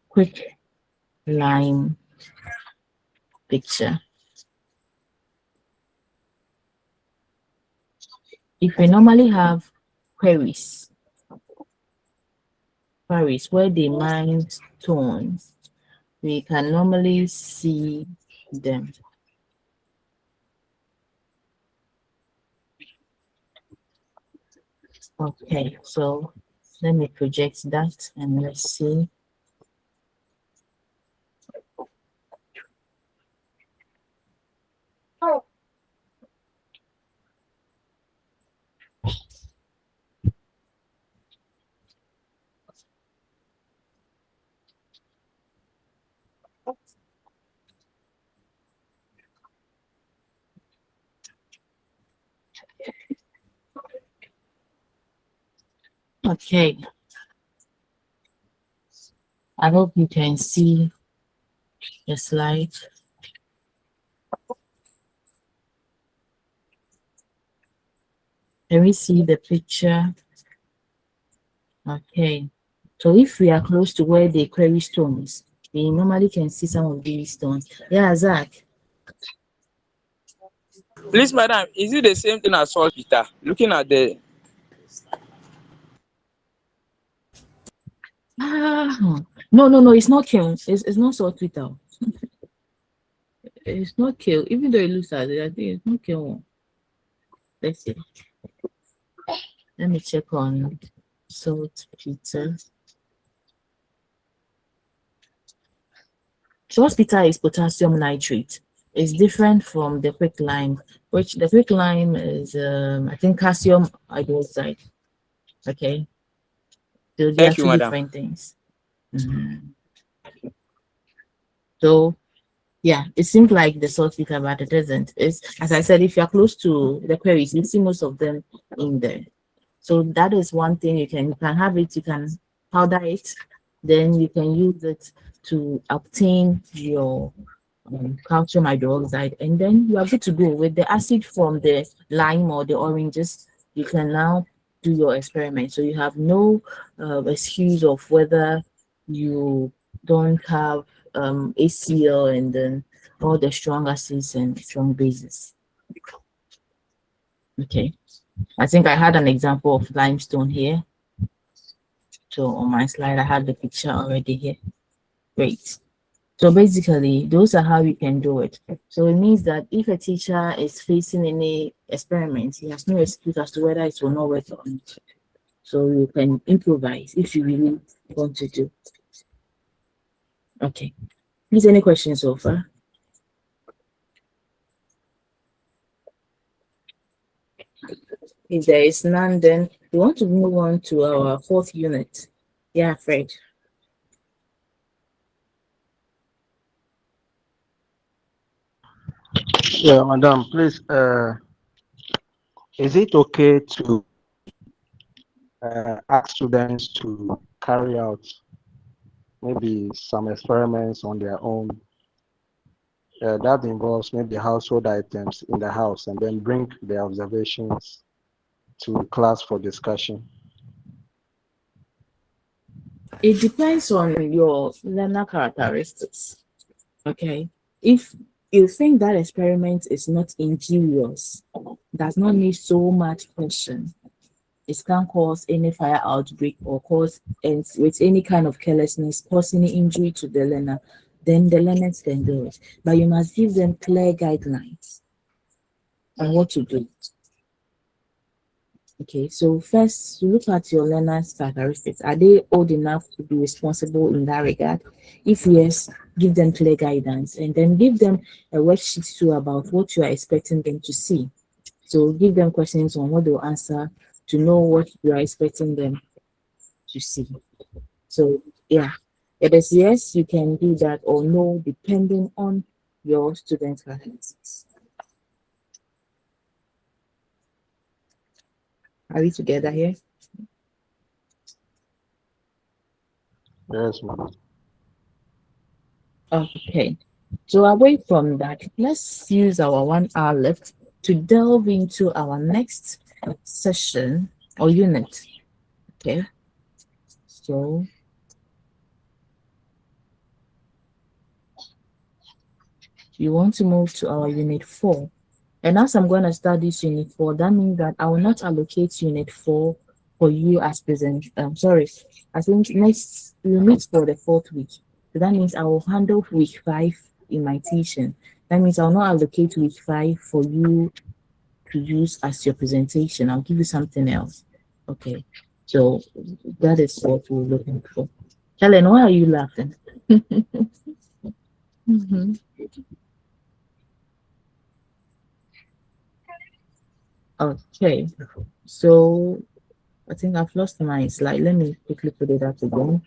quick line picture. If we normally have quarries where they mine stones, we can normally see them. Okay, so let me project that and let's see. Okay, I hope you can see the slide. Can we see the picture? Okay, so if we are close to where they quarry stones, we normally can see some of these stones. Yeah, Zach. Please, madam, is it the same thing as saltpeter? Looking at the No, it's not kill. It's not salt Twitter. It's not kill. Even though it looks like it, I think it's not kill. Let's see. Let me check on salt pizza. Salt pizza is potassium nitrate. It's different from the quick lime, which the quick lime is I think calcium hydroxide. Okay. So they are Thank you, two madam. different things. So yeah, it seems like the salt pizza, but it isn't. It's, as I said, if you're close to the queries, you see most of them in there. So that is one thing you can have it, you can powder it, then you can use it to obtain your calcium hydroxide, and then you are good to go. With the acid from the lime or the oranges, you can now do your experiment. So you have no excuse of whether you don't have ACL and then all the strong acids and strong bases. Okay, I think I had an example of limestone here. So on my slide, I had the picture already here. Great. So basically, those are how you can do it. So it means that if a teacher is facing any experiment, he has no excuse as to whether it will not work or not. So you can improvise if you really want to do. Okay. Please, any questions so far? If there is none, then we want to move on to our fourth unit. Yeah, Fred. Yeah, madam, please, is it okay to ask students to carry out maybe some experiments on their own that involves maybe household items in the house, and then bring their observations to class for discussion? It depends on your learner characteristics. Okay. If you think that experiment is not injurious, does not need so much question, it can cause any fire outbreak or cause with any kind of carelessness, cause any injury to the learner, then the learners can do it. But you must give them clear guidelines on what to do. Okay, so first you look at your learners' characteristics. Are they old enough to be responsible in that regard? If yes, give them clear guidance, and then give them a worksheet too about what you are expecting them to see. So give them questions on what they'll answer to know what you are expecting them to see. So yeah, it is yes, you can do that, or no, depending on your students' characteristics. Are we together here? Yes, madam. Okay. So away from that, let's use our 1 hour left to delve into our next session or unit. Okay. So you want to move to our unit 4. And as I'm going to start this unit 4, that means that I will not allocate unit 4 for you as present. Sorry, I think next we'll meet for the 4th week. So that means I will handle week 5 in my teaching. That means I'll not allocate week 5 for you to use as your presentation. I'll give you something else. Okay. So that is what we're looking for. Helen, why are you laughing? Okay. So I think I've lost my slide. Let me quickly put it up again.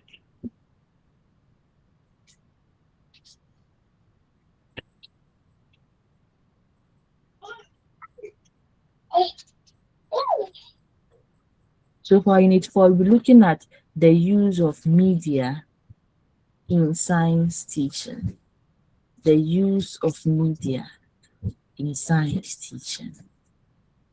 So for unit 4, we're looking at the use of media in science teaching. The use of media in science teaching.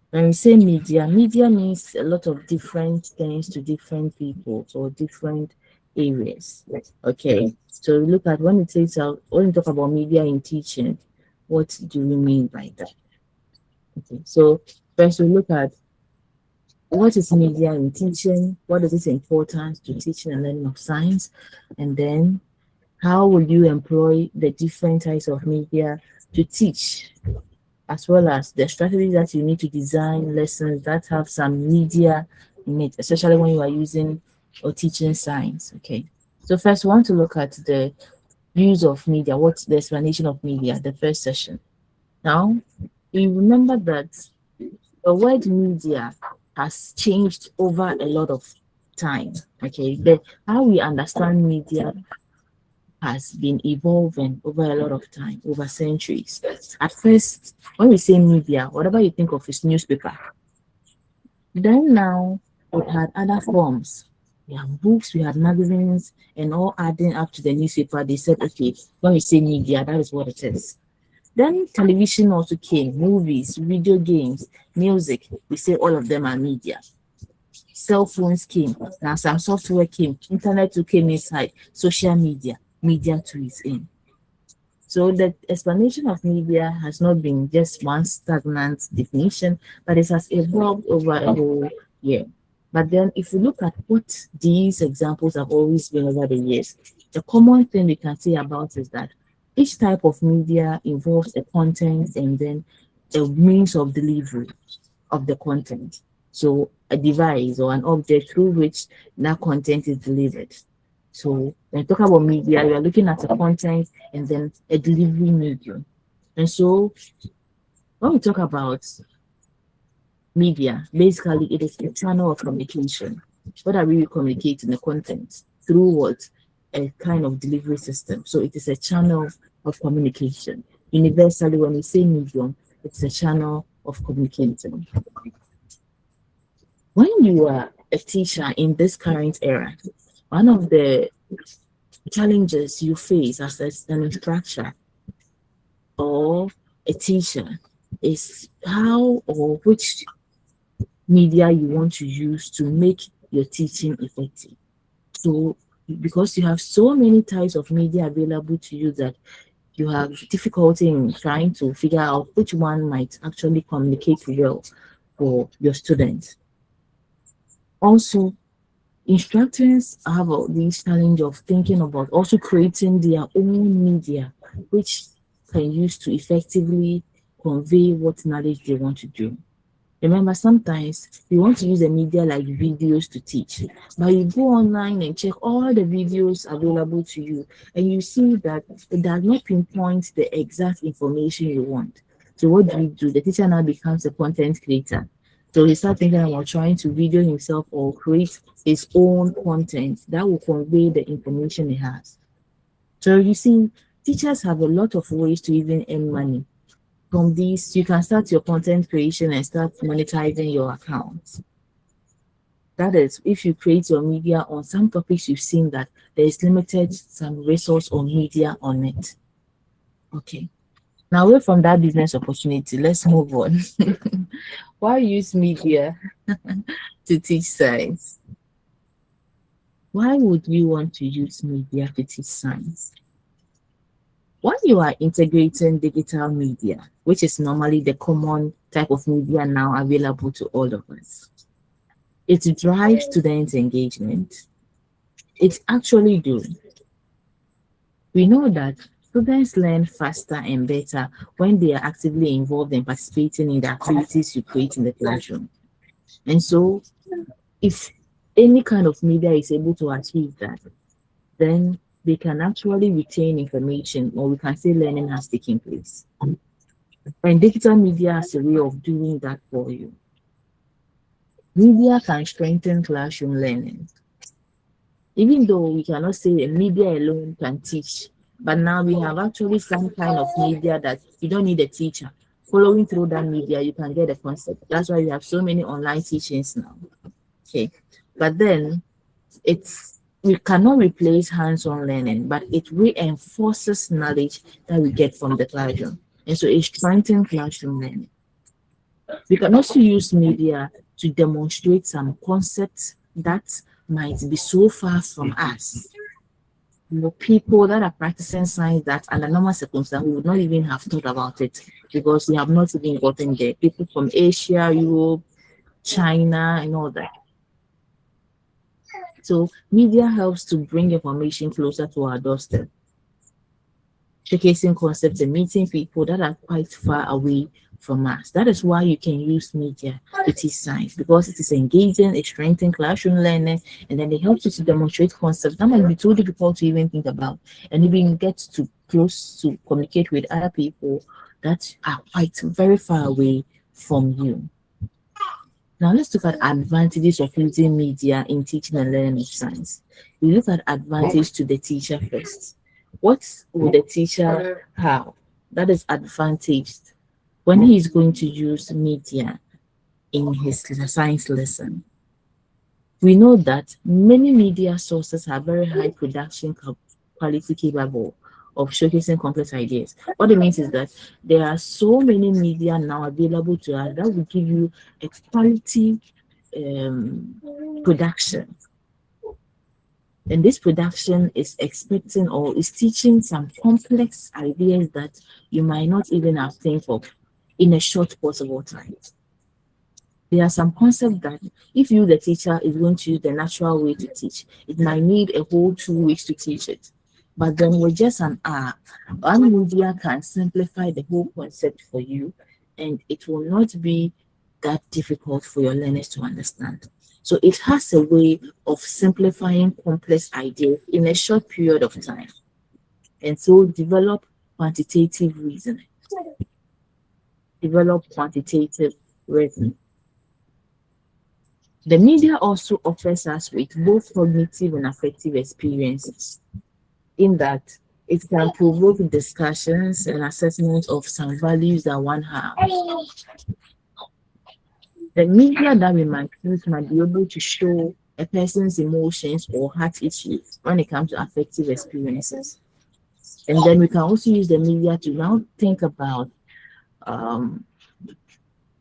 When we say media, media means a lot of different things to different people or different areas. Okay, so look at when when we talk about media in teaching, what do we mean by that? Okay, so first we look at what is media in teaching? What is its importance to teaching and learning of science? And then how will you employ the different types of media to teach, as well as the strategies that you need to design lessons that have some media in it, especially when you are using or teaching science. Okay. So first we want to look at the use of media, what's the explanation of media, the first session. Now, you remember that the word media has changed over a lot of time. Okay, how we understand media has been evolving over a lot of time, over centuries. At first, when we say media, whatever you think of is newspaper. Then now we had other forms. We have books, we had magazines, and all adding up to the newspaper. They said, okay, when we say media, that is what it is. Then television also came, movies, video games, music. We say all of them are media. Cell phones came, now some software came, internet too came inside, social media too is in. So the explanation of media has not been just one stagnant definition, but it has evolved over a whole year. But then if you look at what these examples have always been over the years, the common thing we can say about is that each type of media involves a content and then a means of delivery of the content. So a device or an object through which that content is delivered. So when you talk about media, you are looking at a content and then a delivery medium. And so when we talk about media, basically it is a channel of communication. What are we communicating the content? Through what? A kind of delivery system. So it is a channel of communication. Universally, when we say medium, it's a channel of communication. When you are a teacher in this current era, one of the challenges you face as an instructor or a teacher is how or which media you want to use to make your teaching effective. So because you have so many types of media available to you that you have difficulty in trying to figure out which one might actually communicate well for your students. Also, instructors have this challenge of thinking about also creating their own media, which can use to effectively convey what knowledge they want to do. Remember, sometimes you want to use a media like videos to teach, but you go online and check all the videos available to you, and you see that it does not pinpoint the exact information you want. So what do? The teacher now becomes a content creator. So he starts thinking about trying to video himself or create his own content that will convey the information he has. So you see, teachers have a lot of ways to even earn money. From these, you can start your content creation and start monetizing your accounts. That is, if you create your media on some topics you've seen that there is limited some resource or media on it. Okay. Now, away from that business opportunity, let's move on. Why use media to teach science? Why would you want to use media to teach science? When you are integrating digital media, which is normally the common type of media now available to all of us, it drives student engagement. It actually does. We know that students learn faster and better when they are actively involved in participating in the activities you create in the classroom. And so, if any kind of media is able to achieve that, then they can actually retain information, or we can say learning has taken place. And digital media has a way of doing that for you. Media can strengthen classroom learning. Even though we cannot say a media alone can teach, but now we have actually some kind of media that you don't need a teacher. Following through that media, you can get a concept. That's why we have so many online teachings now. Okay, but then we cannot replace hands-on learning, but it reinforces knowledge that we get from the classroom. And so it strengthens classroom learning. We can also use media to demonstrate some concepts that might be so far from us. You know, people that are practicing science that under normal circumstances we would not even have thought about it because we have not even gotten there. People from Asia, Europe, China, and all that. So media helps to bring information closer to our doorstep, showcasing concepts and meeting people that are quite far away from us. That is why you can use media to teach science, because it is engaging, it strengthens classroom learning, and then it helps you to demonstrate concepts that might be too difficult to even think about, and even get to close to communicate with other people that are quite very far away from you. Now let's look at advantages of using media in teaching and learning of science. We look at advantage to the teacher first. What will the teacher have that is advantaged when he is going to use media in his science lesson? We know that many media sources have very high production quality capable of showcasing complex ideas. What it means is that there are so many media now available to us that will give you a quality production. And this production is expecting or is teaching some complex ideas that you might not even have think of in a short possible time. There are some concepts that if you, the teacher, is going to use the natural way to teach, it might need a whole 2 weeks to teach it. But then with just an hour, one media can simplify the whole concept for you, and it will not be that difficult for your learners to understand. So it has a way of simplifying complex ideas in a short period of time. And so develop quantitative reasoning. Develop quantitative reasoning. The media also offers us with both cognitive and affective experiences, in that it can provoke discussions and assessment of some values that one has. The media that we might use might be able to show a person's emotions or heart issues when it comes to affective experiences. And then we can also use the media to now think about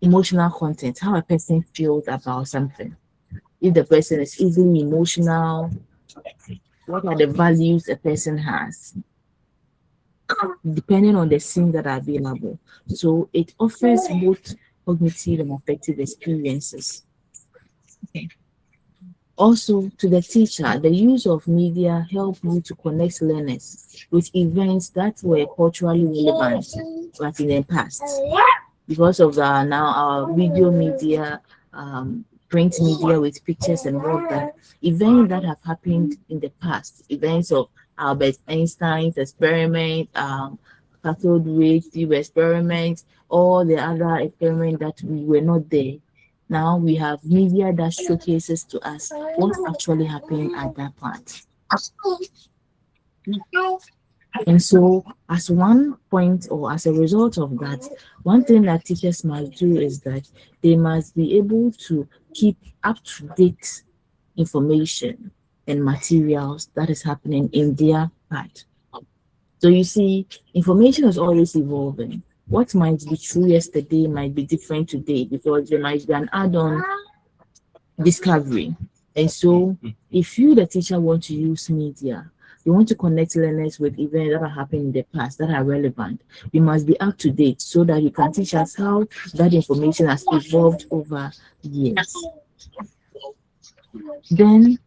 emotional content, how a person feels about something. If the person is easily emotional, what are the values a person has, depending on the scene that are available. So it offers both cognitive and affective experiences. Okay. Also, to the teacher, the use of media help you to connect learners with events that were culturally relevant, but in the past. Because of now our video media, print media with pictures and all that, events that have happened in the past, events of Albert Einstein's experiment, cathode ray tube experiment, all the other experiments that we were not there. Now we have media that showcases to us what actually happened at that part. And so, as one point or as a result of that, one thing that teachers must do is that they must be able to keep up to date information and materials that is happening in their part. So you see, information is always evolving. What might be true yesterday might be different today because there might be an add-on discovery. And so if you, the teacher, want to use media, you want to connect learners with events that are happening in the past that are relevant, you must be up to date so that you can teach us how that information has evolved over years. Then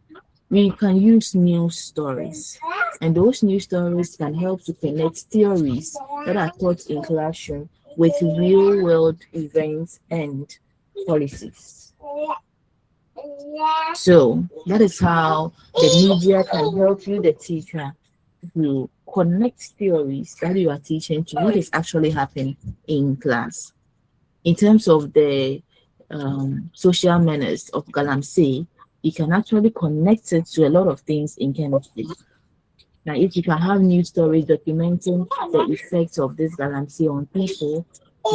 we can use news stories, and those news stories can help to connect theories that are taught in classroom with real world events and policies. So that is how the media can help you, the teacher, to connect theories that you are teaching to what is actually happening in class. In terms of the social manners of Galamsey, you can actually connect it to a lot of things in chemistry. Now, if you can have news stories documenting the effects of this Galamsey on people,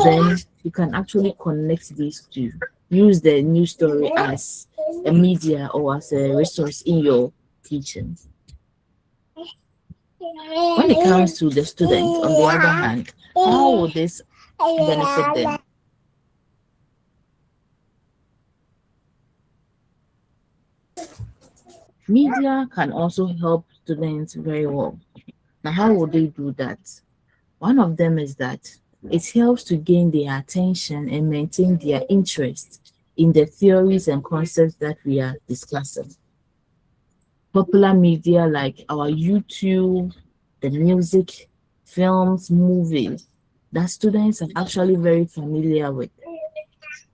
then you can actually connect these two. Use the news story as a media or as a resource in your teaching. When it comes to the students, on the other hand, how will this benefit them? Media can also help students very well. Now, how will they do that? One of them is that it helps to gain their attention and maintain their interest in the theories and concepts that we are discussing. Popular media like our YouTube, the music, films, movies that students are actually very familiar with.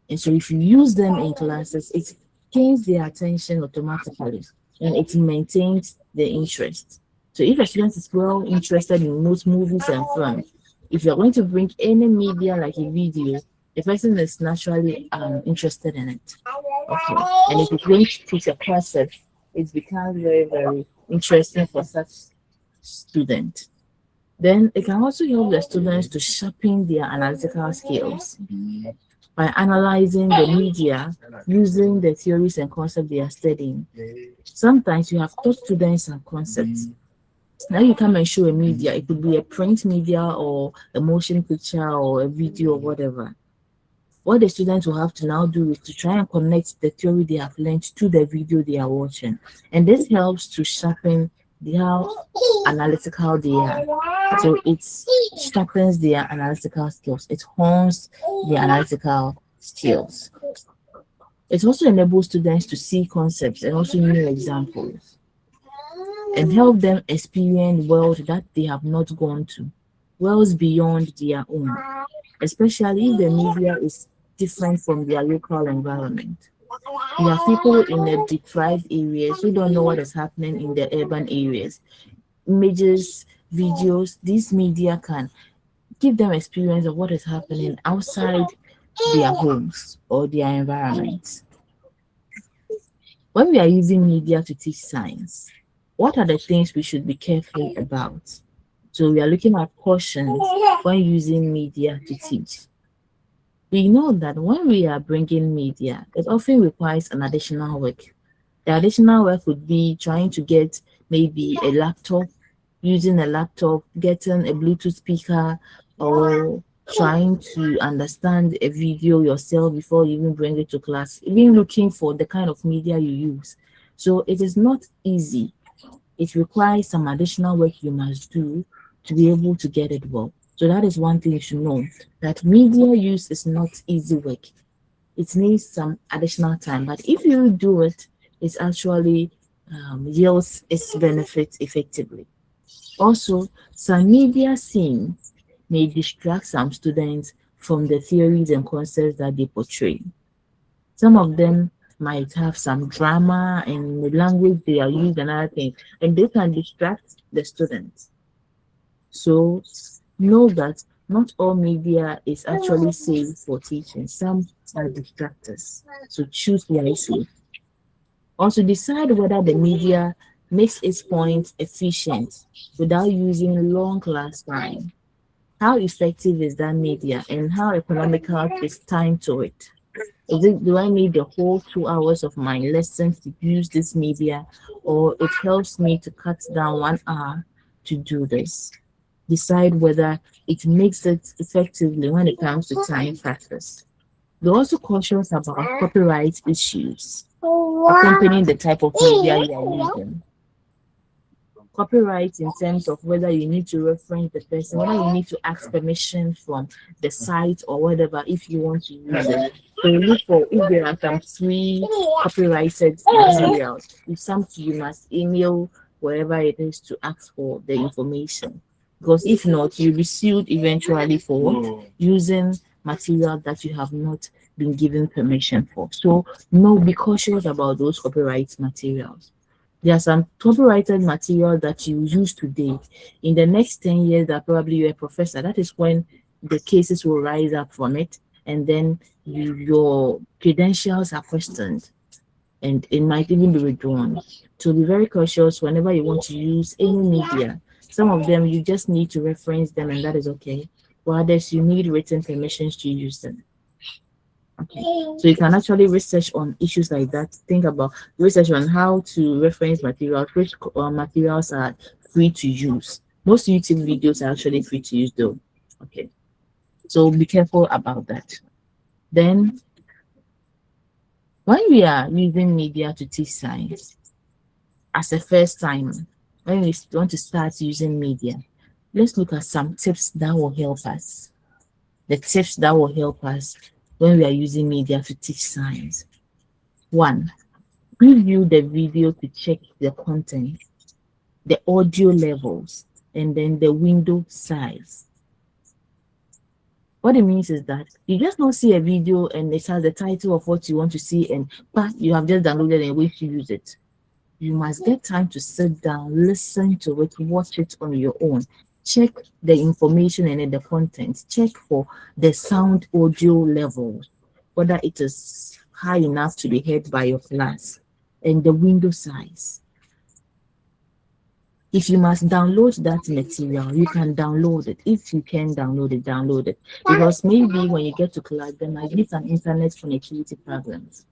And so if you use them in classes, it gains their attention automatically and it maintains their interest. So if a student is well interested in most movies and films, if you're going to bring any media like a video, the person is naturally interested in it. Okay. And if it's going to teach a concept, it becomes very, very interesting for such student. Then it can also help the students to sharpen their analytical skills by analyzing the media using the theories and concepts they are studying. Sometimes you have taught students some concepts. Now you come and show a media, it could be a print media or a motion picture or a video or whatever. What the students will have to now do is to try and connect the theory they have learned to the video they are watching. And this helps to sharpen how analytical they are. So it sharpens their analytical skills. It hones their analytical skills. It also enables students to see concepts and also new examples and help them experience world that they have not gone to, worlds beyond their own, especially if the media is different from their local environment. We have people in the deprived areas who don't know what is happening in the urban areas. Images, videos, these media can give them experience of what is happening outside their homes or their environments. When we are using media to teach science, what are the things we should be careful about? So we are looking at cautions when using media to teach. We know that when we are bringing media, it often requires an additional work. The additional work would be trying to get maybe a laptop, using a laptop, getting a Bluetooth speaker, or trying to understand a video yourself before you even bring it to class, even looking for the kind of media you use. So it is not easy. It requires some additional work you must do to be able to get it well. So that is one thing you should know, that media use is not easy work. It needs some additional time, but if you do it, it actually yields its benefits effectively. Also, some media scenes may distract some students from the theories and concepts that they portray. Some of them might have some drama and the language they are using and other things, and they can distract the students. So know that not all media is actually safe for teaching. Some are distractors. So choose wisely. Also decide whether the media makes its point efficient without using long class time. How effective is that media and how economical is time to it? Do I need the whole 2 hours of my lesson to use this media, or it helps me to cut down 1 hour to do this? Decide whether it makes it effectively when it comes to time factors. We're also cautious about copyright issues accompanying the type of media you are using. Copyright in terms of whether you need to reference the person, whether you need to ask permission from the site or whatever if you want to use it. So you look for if there are some free copyrighted materials. If something, you must email wherever it is to ask for the information. Because if not, you'll be sued eventually for using material that you have not been given permission for. So no, be cautious about those copyright materials. There are some copyrighted material that you use today. In the next 10 years, that probably you're a professor. That is when the cases will rise up from it, and then your credentials are questioned, and it might even be withdrawn. So be very cautious whenever you want to use any media. Some of them you just need to reference them, and that is okay. For others, you need written permissions to use them. Okay, so you can actually research on issues like that. Think about research on how to reference materials, which materials are free to use. Most YouTube videos are actually free to use though. Okay, so be careful about that. Then, when we are using media to teach science, as a first time, when we want to start using media, let's look at some tips that will help us. The tips that will help us when we are using media to teach science. One, preview the video to check the content, the audio levels, and then the window size. What it means is that you just don't see a video and it has the title of what you want to see, and you have just downloaded and wait to use it. You must get time to sit down, listen to it, watch it on your own. Check the information and then the content. Check for the sound audio level, whether it is high enough to be heard by your class, and the window size. If you must download that material, you can download it. If you can download it, download it. Because maybe when you get to class, there might be some internet connectivity problems.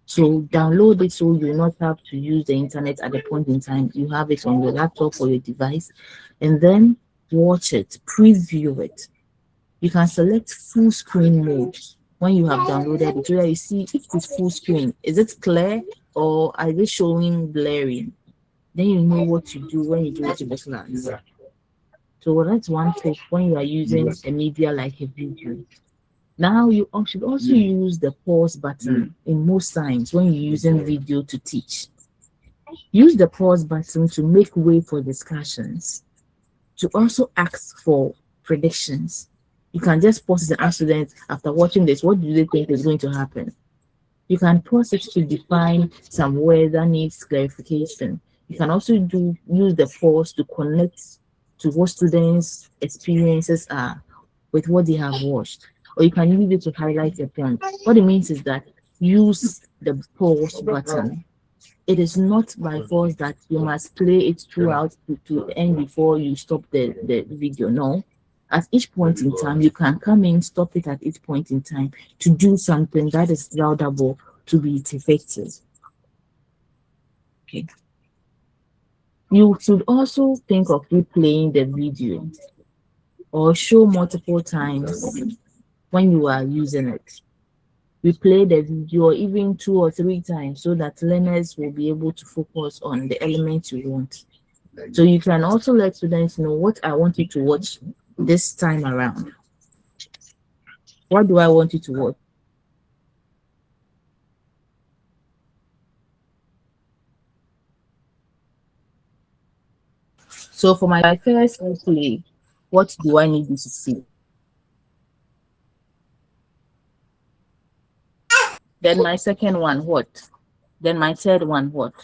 So download it so you will not have to use the internet at the point in time. You have it on your laptop or your device, and then watch it, preview it. You can select full screen mode when you have downloaded it, so that you see if it's full screen. Is it clear or are they showing blurry? Then you know what to do when you do it in the class. So that's one tip when you are using a media like a video. Now you should also use the pause button in most times when you're using video to teach. Use the pause button to make way for discussions, to also ask for predictions. You can just pause it and ask students after watching this, what do they think is going to happen? You can pause it to define some words that needs clarification. You can also use the pause to connect to what students' experiences are with what they have watched. Or you can use it to highlight your point. What it means is that use the pause button. It is not by force that you must play it throughout to end before you stop the video. No. At each point in time, you can come in, stop it at each point in time to do something that is laudable to be effective. Okay. You should also think of replaying the video or show multiple times when you are using it. Replay the video even 2 or 3 times so that learners will be able to focus on the elements you want. So you can also let students know what I want you to watch this time around. What do I want you to watch? So for my first replay, what do I need you to see? Then my second one, what? Then my third one, what?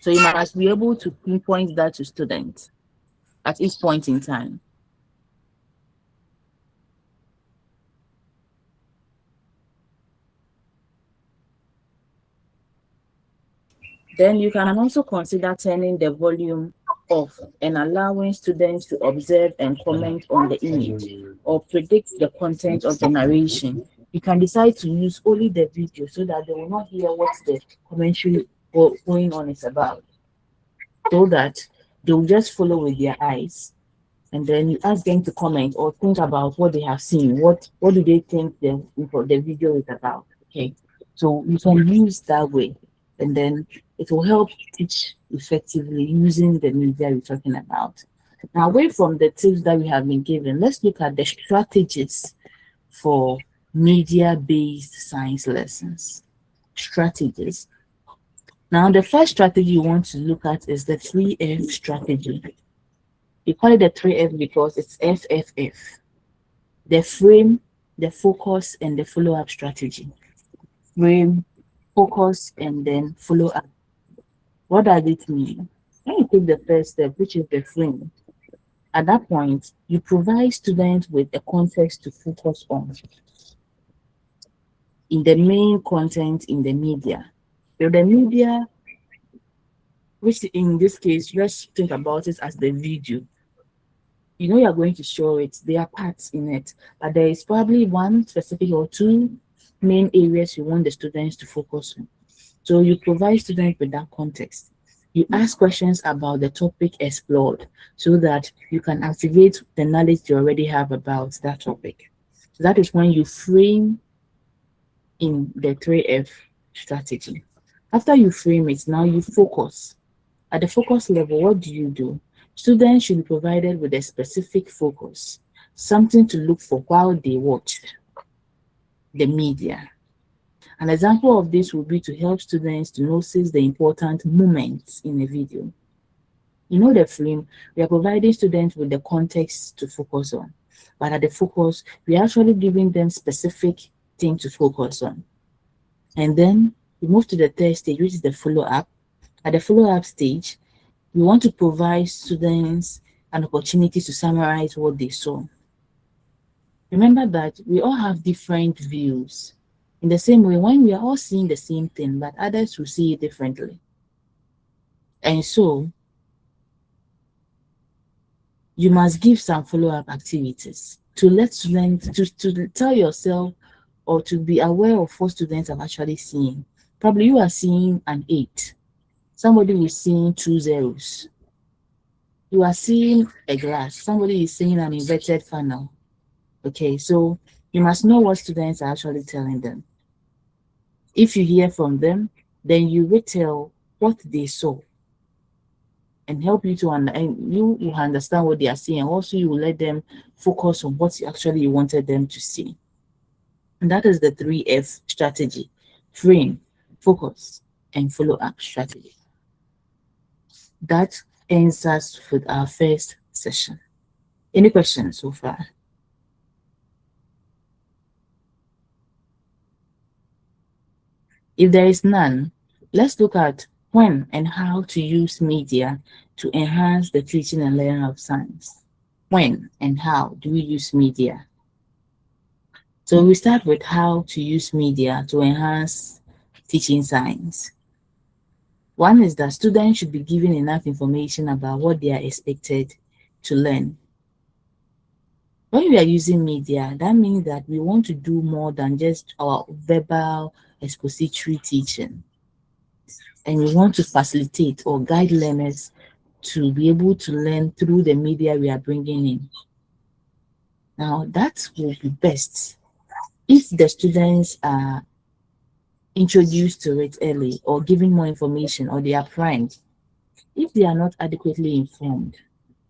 So you must be able to pinpoint that to students at each point in time. Then you can also consider turning the volume off and allowing students to observe and comment on the image or predict the content of the narration. You can decide to use only the video so that they will not hear what the commentary going on is about, so that they will just follow with their eyes. And then you ask them to comment or think about what they have seen. What do they think the video is about? Okay, so you can use that way, and then it will help teach effectively using the media we're talking about. Now, away from the tips that we have been given, let's look at the strategies for media-based science lessons. Strategies. Now, the first strategy you want to look at is the 3F strategy. We call it the 3F because it's FFF. The frame, the focus, and the follow-up strategy. Frame, focus, and then follow-up. What does it mean? When you take the first step, which is the frame, at that point, you provide students with a context to focus on in the main content in the media. So the media, which in this case, let's think about it as the video. You know you're going to show it, there are parts in it, but there is probably one specific or 2 main areas you want the students to focus on. So you provide students with that context. You ask questions about the topic explored so that you can activate the knowledge you already have about that topic. So that is when you frame in the 3F strategy. After you frame it, now you focus. At the focus level, what do? Students should be provided with a specific focus, something to look for while they watch. the media. An example of this would be to help students to notice the important moments in a video. You know the film, we are providing students with the context to focus on. But at the focus, we are actually giving them specific thing to focus on. And then we move to the third stage, which is the follow-up. At the follow-up stage, we want to provide students an opportunity to summarize what they saw. Remember that we all have different views. In the same way, when we are all seeing the same thing, but others will see it differently. And so, you must give some follow-up activities to let students, to tell yourself or to be aware of what students are actually seeing. Probably you are seeing an 8. Somebody is seeing 2 zeros. You are seeing a glass. Somebody is seeing an inverted funnel. Okay, so you must know what students are actually telling them. If you hear from them, then you retell what they saw and help you to you will understand what they are seeing. Also, you will let them focus on what you actually wanted them to see. And that is the 3F strategy: frame, focus, and follow-up strategy. That ends us with our first session. Any questions so far? If there is none, let's look at when and how to use media to enhance the teaching and learning of science. When and how do we use media? So we start with how to use media to enhance teaching science. One is that students should be given enough information about what they are expected to learn. When we are using media, that means that we want to do more than just our verbal expository teaching. And we want to facilitate or guide learners to be able to learn through the media we are bringing in. Now, that will be best if the students are introduced to it early or given more information, or they are primed. If they are not adequately informed,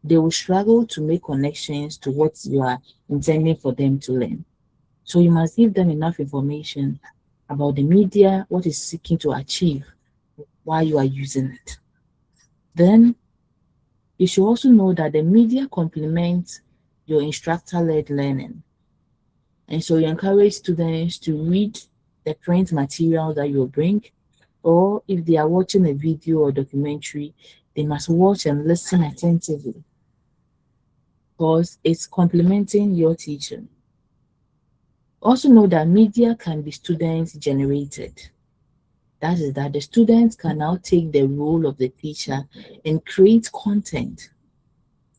they will struggle to make connections to what you are intending for them to learn. So you must give them enough information about the media, what is seeking to achieve while you are using it. Then you should also know that the media complements your instructor-led learning. And so you encourage students to read the print material that you bring, or if they are watching a video or documentary, they must watch and listen attentively because it's complementing your teaching. Also know that media can be student generated. That is that the students can now take the role of the teacher and create content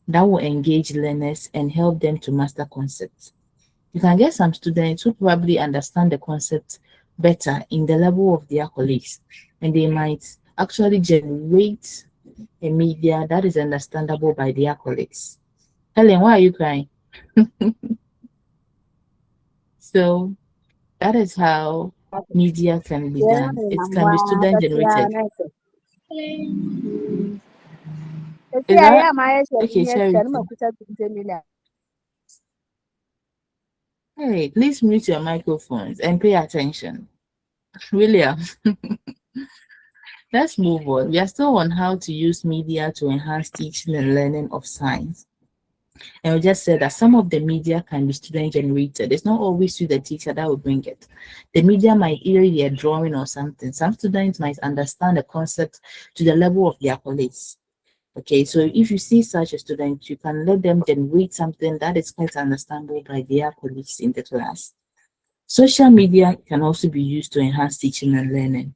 that will engage learners and help them to master concepts. You can get some students who probably understand the concept better in the level of their colleagues, and they might actually generate a media that is understandable by their colleagues. Helen, why are you crying? So that is how media can be Yeah, done. It can be wow, student that's yeah, generated. nice. Is Yeah, that yeah, my okay? yes, Cherry. can I Hey, please mute your microphones and pay attention. William, let's move on. We are still on how to use media to enhance teaching and learning of science. And we just said that some of the media can be student generated. It's not always you, the teacher, that will bring it. The media might either be a drawing or something. Some students might understand the concept to the level of their colleagues. Okay, so if you see such a student, you can let them generate something that is quite understandable by their colleagues in the class. Social media can also be used to enhance teaching and learning.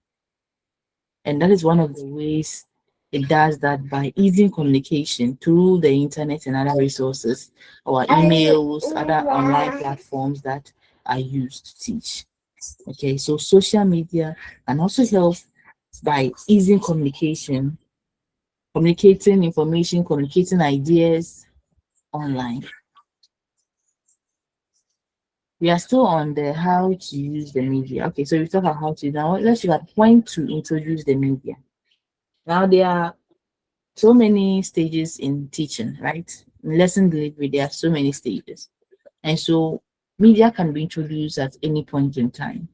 And that is one of the ways it does that, by easing communication through the internet and other resources, or emails, other online platforms that are used to teach. Okay, so social media can also help by easing communication, communicating information, communicating ideas online. We are still on the how to use the media. Okay, so we talk about how to. Now let's look at when to introduce the media. Now there are so many stages in teaching, right? In lesson delivery, there are so many stages. And so Media can be introduced at any point in time.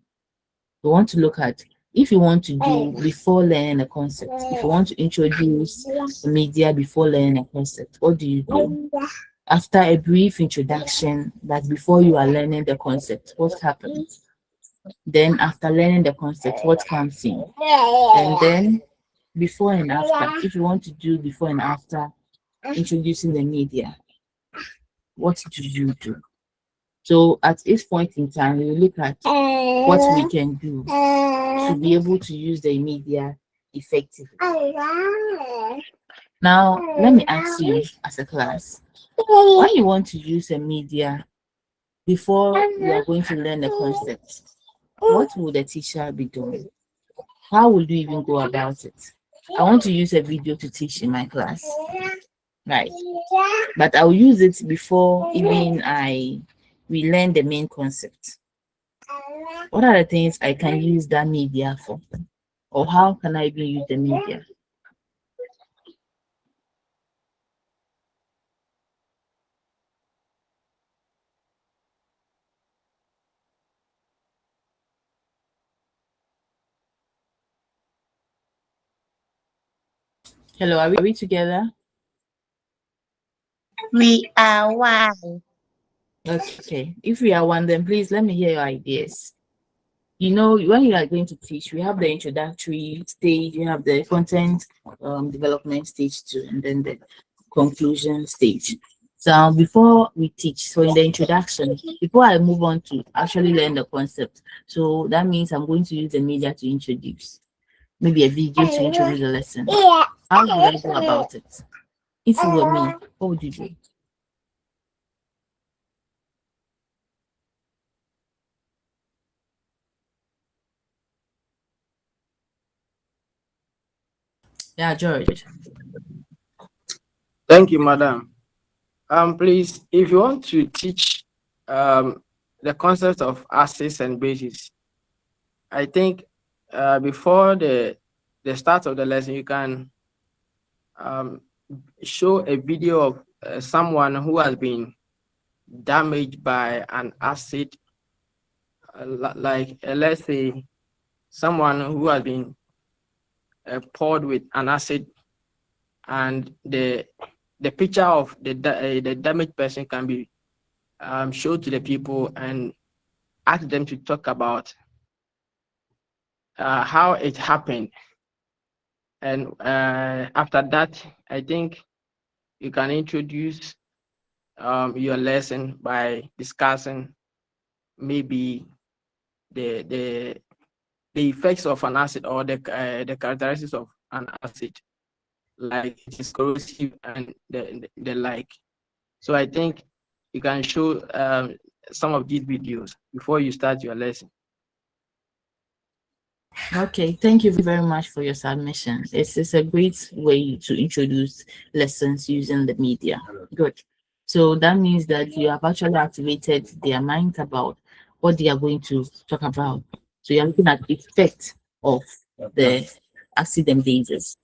We want to look at if you want to do before learning a concept, if you want to introduce media before learning a concept, what do you do? After a brief introduction, that before you are learning the concept, what happens? Then after learning the concept, what comes in? And then before and after, if you want to do before and after introducing the media, what do you do? So at this point in time, we look at what we can do to be able to use the media effectively. Now, let me ask you as a class, when you want to use a media before you are going to learn the concept, what will the teacher be doing? How will you even go about it? I want to use a video to teach in my class, right? But I'll use it before even we learn the main concept. What are the things I can use that media for? Or how can I even use the media? Hello, are we together? We are one. Okay, if we are one, then please let me hear your ideas. You know, when you are going to teach, we have the introductory stage, you have the content development stage too, and then the conclusion stage. So before we teach, so in the introduction, before I move on to actually learn the concept, so that means I'm going to use the media to introduce, maybe a video to introduce the lesson. How would I go about it? If you were me, what would you do? Yeah, George. Thank you, madam. Please, if you want to teach the concept of acids and bases, I think before the start of the lesson, you can show a video of someone who has been damaged by an acid, let's say someone who has been poured with an acid, and the picture of the damaged person can be showed to the people and ask them to talk about how it happened. And after that, I think you can introduce your lesson by discussing maybe the effects of an acid, or the characteristics of an acid, like it is corrosive and the like. So I think you can show some of these videos before you start your lesson. Okay, thank you very much for your submission. It's a great way to introduce lessons using the media. Good. So that means that you have actually activated their mind about what they are going to talk about. So you're looking at the effect of the accident bases.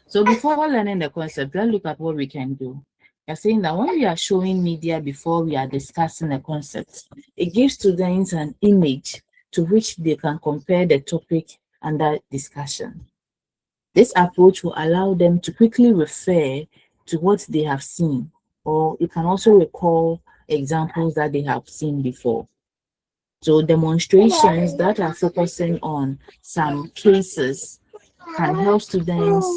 So before learning the concept, let's look at what we can do. You're saying that when we are showing media before we are discussing a concept, it gives students an image to which they can compare the topic under discussion. This approach will allow them to quickly refer to what they have seen, or you can also recall examples that they have seen before. So demonstrations that are focusing on some cases can help students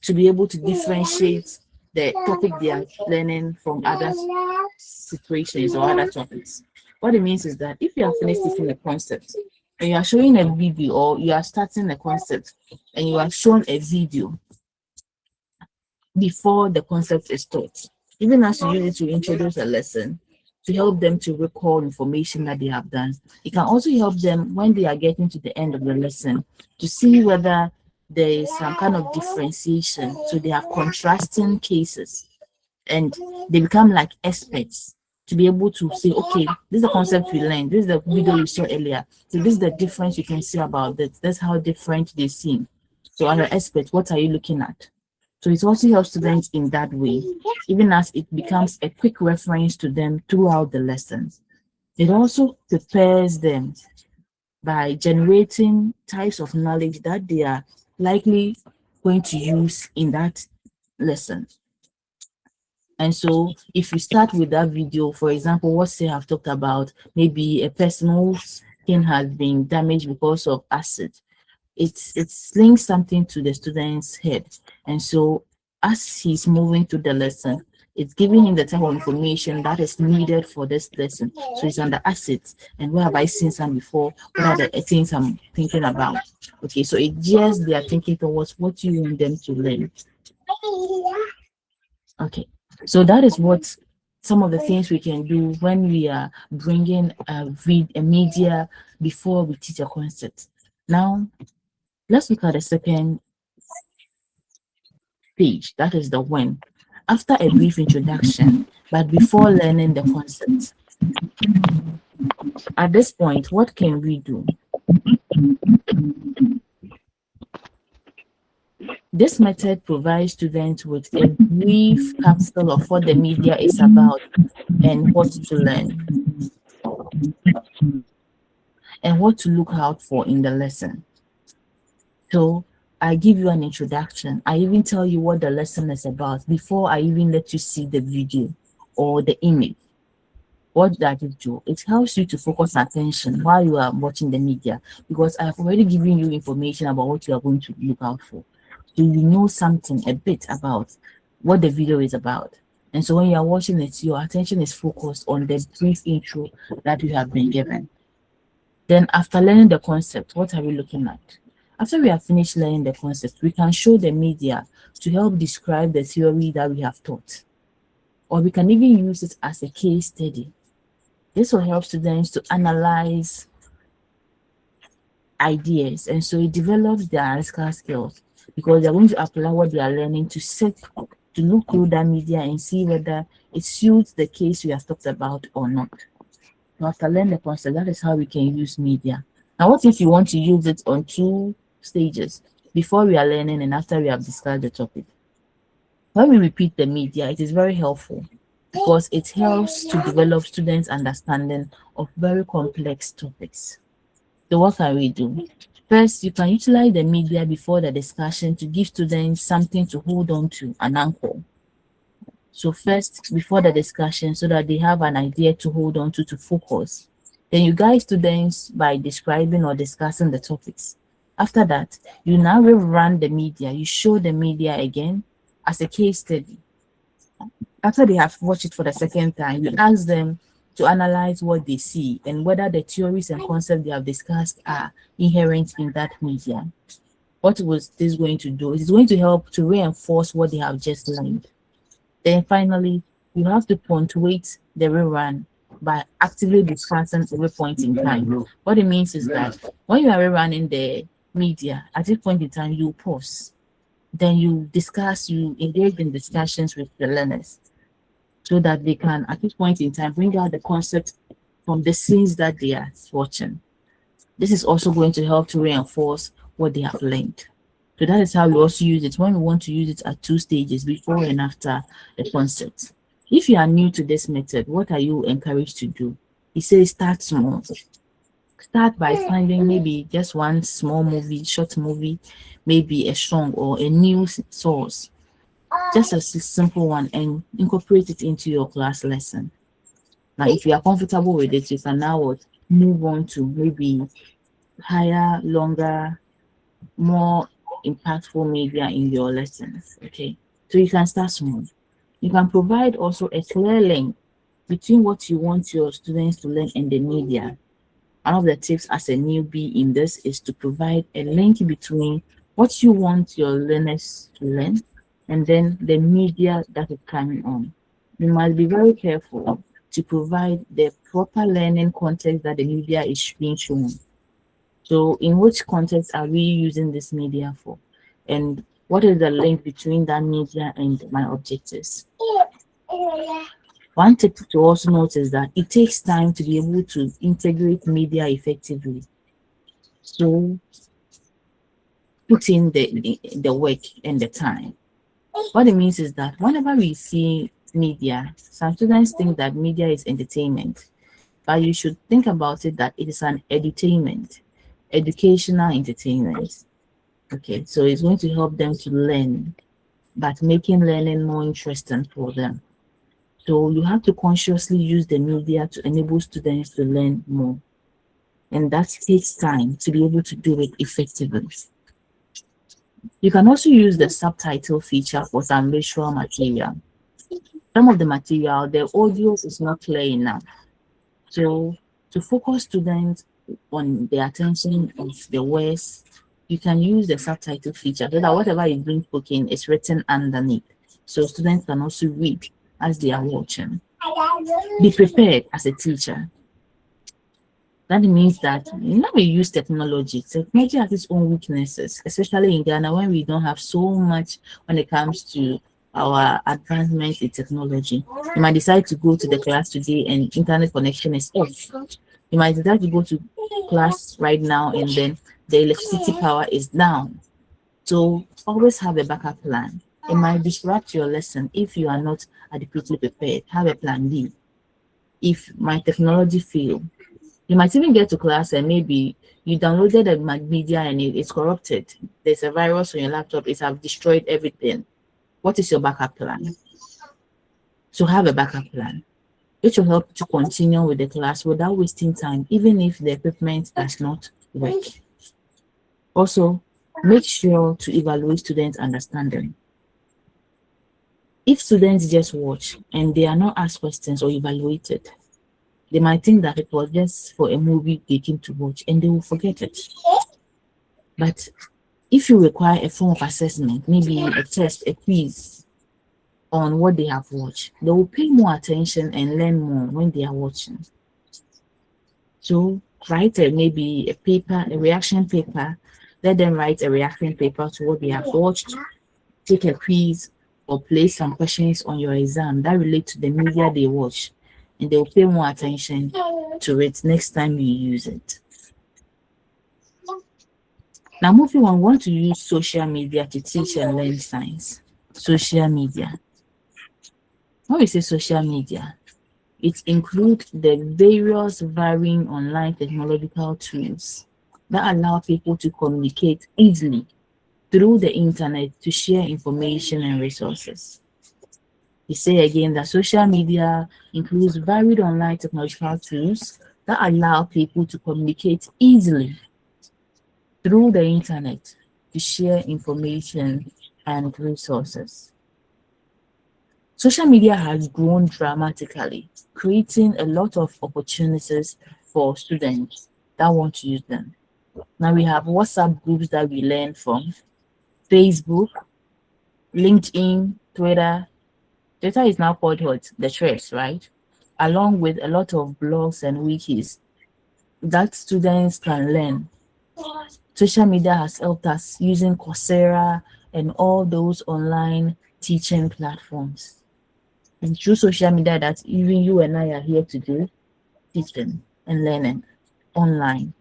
to be able to differentiate the topic they are learning from other situations or other topics. What it means is that if you are finished teaching the concept and you are showing a video, or you are starting a concept and you are shown a video before the concept is taught, even as you use it to introduce a lesson, to help them to recall information that they have done. It can also help them when they are getting to the end of the lesson to see whether there is some kind of differentiation. So they have contrasting cases and they become like experts to be able to say, okay, this is the concept we learned, this is the video you saw earlier. So this is the difference you can see about this. That's how different they seem. So as an expert, what are you looking at So it also helps students in that way, even as it becomes a quick reference to them throughout the lessons. It also prepares them by generating types of knowledge that they are likely going to use in that lesson. And so if you start with that video, for example, what say I've talked about, maybe a person whose skin has been damaged because of acid, it's linked something to the student's head. And so as he's moving through the lesson, it's giving him the type of information that is needed for this lesson. So it's under acids, and where have I seen some before? What are the things I'm thinking about? Okay, so it just they are thinking towards what you want them to learn. Okay, so that is what some of the things we can do when we are bringing a media before we teach a concept. Now, let's look at the second stage, that is the when. After a brief introduction, but before learning the concept. At this point, what can we do? This method provides students with a brief capsule of what the media is about and what to learn, and what to look out for in the lesson. So I give you an introduction. I even tell you what the lesson is about before I even let you see the video or the image. What does it do? It helps you to focus attention while you are watching the media, because I have already given you information about what you are going to look out for. So you know something a bit about what the video is about. And so when you are watching it, your attention is focused on the brief intro that you have been given. Then after learning the concept, what are we looking at? After we have finished learning the concept, we can show the media to help describe the theory that we have taught. Or we can even use it as a case study. This will help students to analyze ideas, and so it develops their analytical skills, because they're going to apply what they are learning to look through that media and see whether it suits the case we have talked about or not. So after learning the concept, that is how we can use media. Now, what if you want to use it on two stages, before we are learning and after we have discussed the topic? When we repeat the media, it is very helpful because it helps to develop students' understanding of very complex topics. So what can we do? First, you can utilize the media before the discussion to give students something to hold on to, an anchor. So first, before the discussion, so that they have an idea to hold on to focus. Then you guide students by describing or discussing the topics. After that, you now rerun the media. You show the media again as a case study. After they have watched it for the second time, you ask them to analyze what they see and whether the theories and concepts they have discussed are inherent in that media. What was this going to do? It is going to help to reinforce what they have just learned. Then finally, you have to punctuate the rerun by actively discussing every point in time. What it means is that when you are rerunning the media, at this point in time, you pause. Then you discuss, you engage in discussions with the learners so that they can, at this point in time, bring out the concept from the scenes that they are watching. This is also going to help to reinforce what they have learned. So that is how we also use it when we want to use it at two stages, before and after the concept. If you are new to this method, what are you encouraged to do? It says start small. Start by finding maybe just one small movie, short movie, maybe a song or a news source, just a simple one, and incorporate it into your class lesson. Now, if you are comfortable with it, you can now move on to maybe higher, longer, more impactful media in your lessons. Okay, so you can start small. You can provide also a clear link between what you want your students to learn and the media. One of the tips as a newbie in this is to provide a link between what you want your learners to learn and then the media that is coming on. You must be very careful to provide the proper learning context that the media is being shown. So in which context are we using this media for? And what is the link between that media and my objectives? One tip to also note is that it takes time to be able to integrate media effectively. So put in the work and the time. What it means is that whenever we see media, some students think that media is entertainment, but you should think about it that it is an edutainment, educational entertainment. Okay, so it's going to help them to learn, but making learning more interesting for them. So you have to consciously use the media to enable students to learn more. And that takes time to be able to do it effectively. You can also use the subtitle feature for some visual material. Some of the material, the audio is not clear enough. So to focus students on the attention of the words, you can use the subtitle feature so that whatever is being spoken is written underneath. So students can also read as they are watching. Be prepared as a teacher. That means that now we use technology. Technology has its own weaknesses, especially in Ghana when we don't have so much when it comes to our advancement in technology. You might decide to go to the class today and internet connection is off. You might decide to go to class right now and then the electricity power is down. So always have a backup plan. It might disrupt your lesson if you are not adequately prepared. Have a plan B. If my technology fail, you might even get to class and maybe you downloaded a media and it's corrupted. There's a virus on your laptop. It have destroyed everything. What is your backup plan? So have a backup plan. It will help to continue with the class without wasting time, even if the equipment does not work. Also, make sure to evaluate students' understanding. If students just watch and they are not asked questions or evaluated, they might think that it was just for a movie they came to watch and they will forget it. But if you require a form of assessment, maybe a test, a quiz on what they have watched, they will pay more attention and learn more when they are watching. So write maybe a paper, a reaction paper. Let them write a reaction paper to what they have watched, take a quiz or place some questions on your exam that relate to the media they watch, and they will pay more attention to it next time you use it. Now moving on, we want to use social media to teach and learn science. Social media. When we say social media, it includes the various varying online technological tools that allow people to communicate easily through the internet to share information and resources. We say again that social media includes varied online technological tools that allow people to communicate easily through the internet to share information and resources. Social media has grown dramatically, creating a lot of opportunities for students that want to use them. Now we have WhatsApp groups that we learn from, Facebook, LinkedIn, Twitter. Twitter is now called what? The Threads, right? Along with a lot of blogs and wikis that students can learn. Social media has helped us using Coursera and all those online teaching platforms. It's through social media that even you and I are here to do teaching and learning online.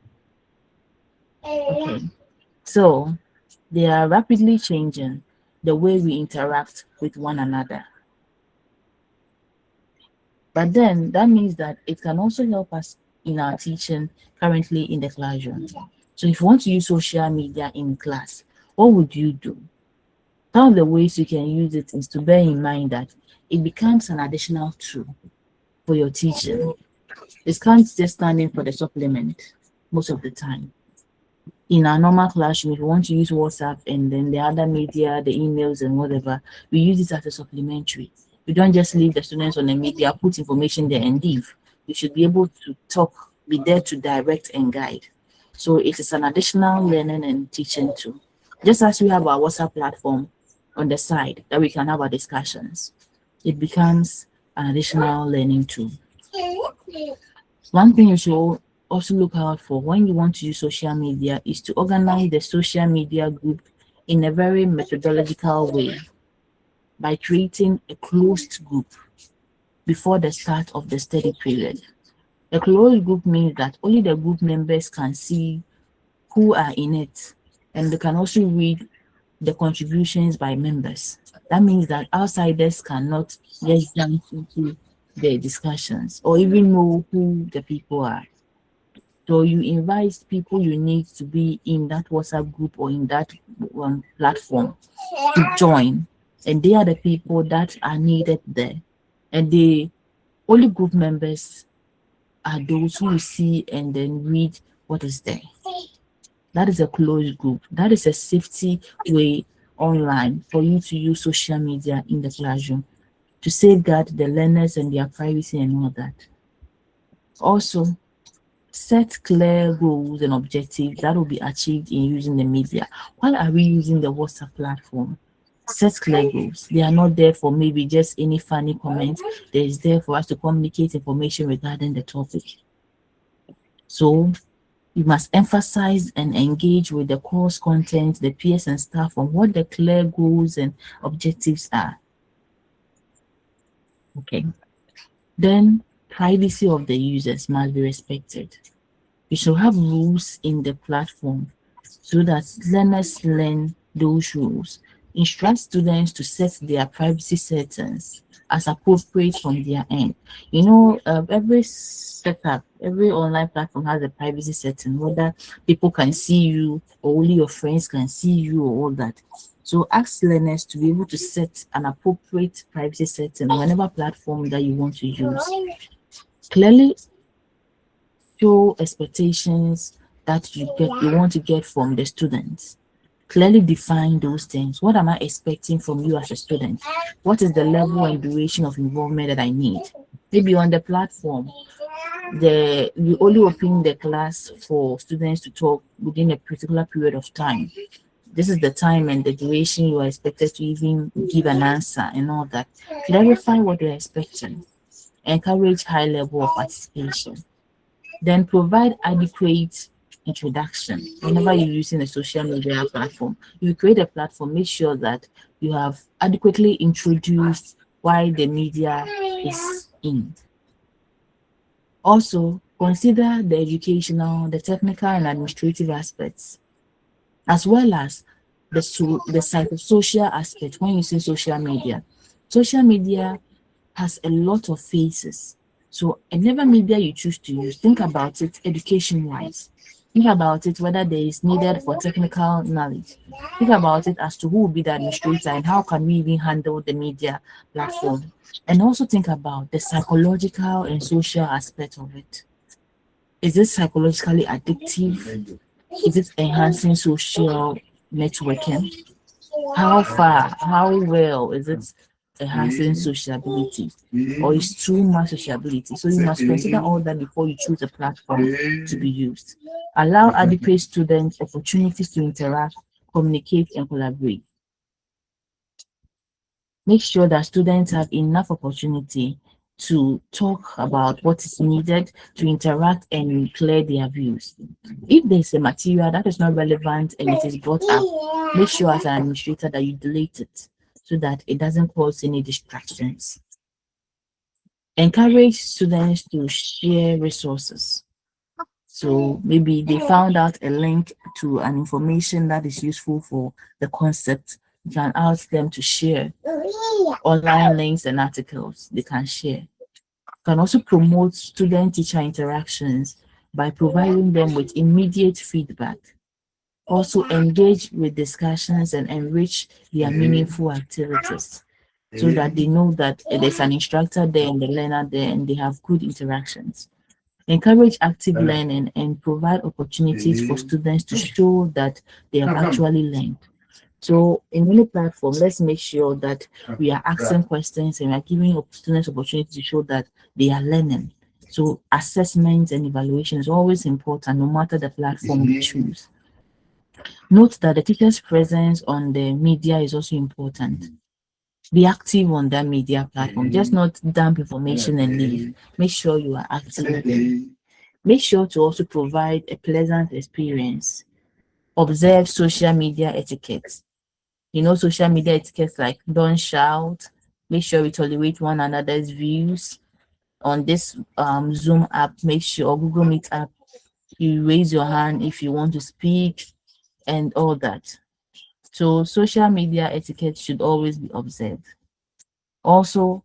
Okay. So they are rapidly changing the way we interact with one another. But then that means that it can also help us in our teaching currently in the classroom. So if you want to use social media in class, what would you do? Some of the ways you can use it is to bear in mind that it becomes an additional tool for your teaching. It can't just stand in for the supplement most of the time. In our normal classroom, if you want to use WhatsApp and then the other media, the emails and whatever, we use it as a supplementary. We don't just leave the students on the media, put information there and leave. We should be able to talk, be there to direct and guide. So it is an additional learning and teaching tool. Just as we have our WhatsApp platform on the side that we can have our discussions, it becomes an additional learning tool. One thing you should also look out for when you want to use social media is to organize the social media group in a very methodological way by creating a closed group before the start of the study period. A closed group means that only the group members can see who are in it, and they can also read the contributions by members. That means that outsiders cannot just jump into the discussions or even know who the people are. So you invite people you need to be in that WhatsApp group or in that platform to join, and they are the people that are needed there. And the only group members are those who see and then read what is there. That is a closed group. That is a safety way online for you to use social media in the classroom to safeguard the learners and their privacy and all that. Also, set clear goals and objectives that will be achieved in using the media. Why are we using the WhatsApp platform? Set clear goals. They are not there for maybe just any funny comment. They is there for us to communicate information regarding the topic. So you must emphasize and engage with the course content, the peers and staff on what the clear goals and objectives are. Okay. Then privacy of the users must be respected. You should have rules in the platform so that learners learn those rules. Instruct students to set their privacy settings as appropriate from their end. You know, every setup, every online platform has a privacy setting, whether people can see you or only your friends can see you or all that. So ask learners to be able to set an appropriate privacy setting whenever platform that you want to use. Clearly show expectations that you want to get from the students. Clearly define those things. What am I expecting from you as a student? What is the level and duration of involvement that I need? Maybe on the platform, you only open the class for students to talk within a particular period of time. This is the time and the duration you are expected to even give an answer and all that. Clarify what you're expecting. Encourage high level of participation. Then provide adequate introduction. Whenever you're using a social media platform, you create a platform, make sure that you have adequately introduced why the media is in. Also, consider the educational, the technical and administrative aspects, as well as the psychosocial aspect when using social media. Social media has a lot of faces. So whatever media you choose to use, think about it education-wise. Think about it whether there is needed for technical knowledge. Think about it as to who will be the administrator and how can we even handle the media platform. And also think about the psychological and social aspect of it. Is it psychologically addictive? Is it enhancing social networking? How far, how well is it enhancing sociability, or is too much sociability? So you must consider all that before you choose a platform to be used. Allow adequate students opportunities to interact, communicate, and collaborate. Make sure that students have enough opportunity to talk about what is needed, to interact and clear their views. If there's a material that is not relevant and it is brought up, make sure as an administrator that you delete it so that it doesn't cause any distractions. Encourage students to share resources. So maybe they found out a link to an information that is useful for the concept. You can ask them to share online links and articles they can share. You can also promote student-teacher interactions by providing them with immediate feedback. Also engage with discussions and enrich their meaningful activities so that they know that there's an instructor there and the learner there and they have good interactions. Encourage active learning and provide opportunities for students to show that they have actually learned. So in any platform, let's make sure that we are asking questions and we are giving students opportunity to show that they are learning. So assessment and evaluation is always important no matter the platform we choose. Note that the teacher's presence on the media is also important. Be active on that media platform, just not dump information and leave. Make sure you are active there. Make sure to also provide a pleasant experience. Observe social media etiquette. You know, social media etiquette like don't shout, make sure we tolerate one another's views. On this Zoom app, make sure, or Google Meet app, you raise your hand if you want to speak and all that. So social media etiquette should always be observed. Also,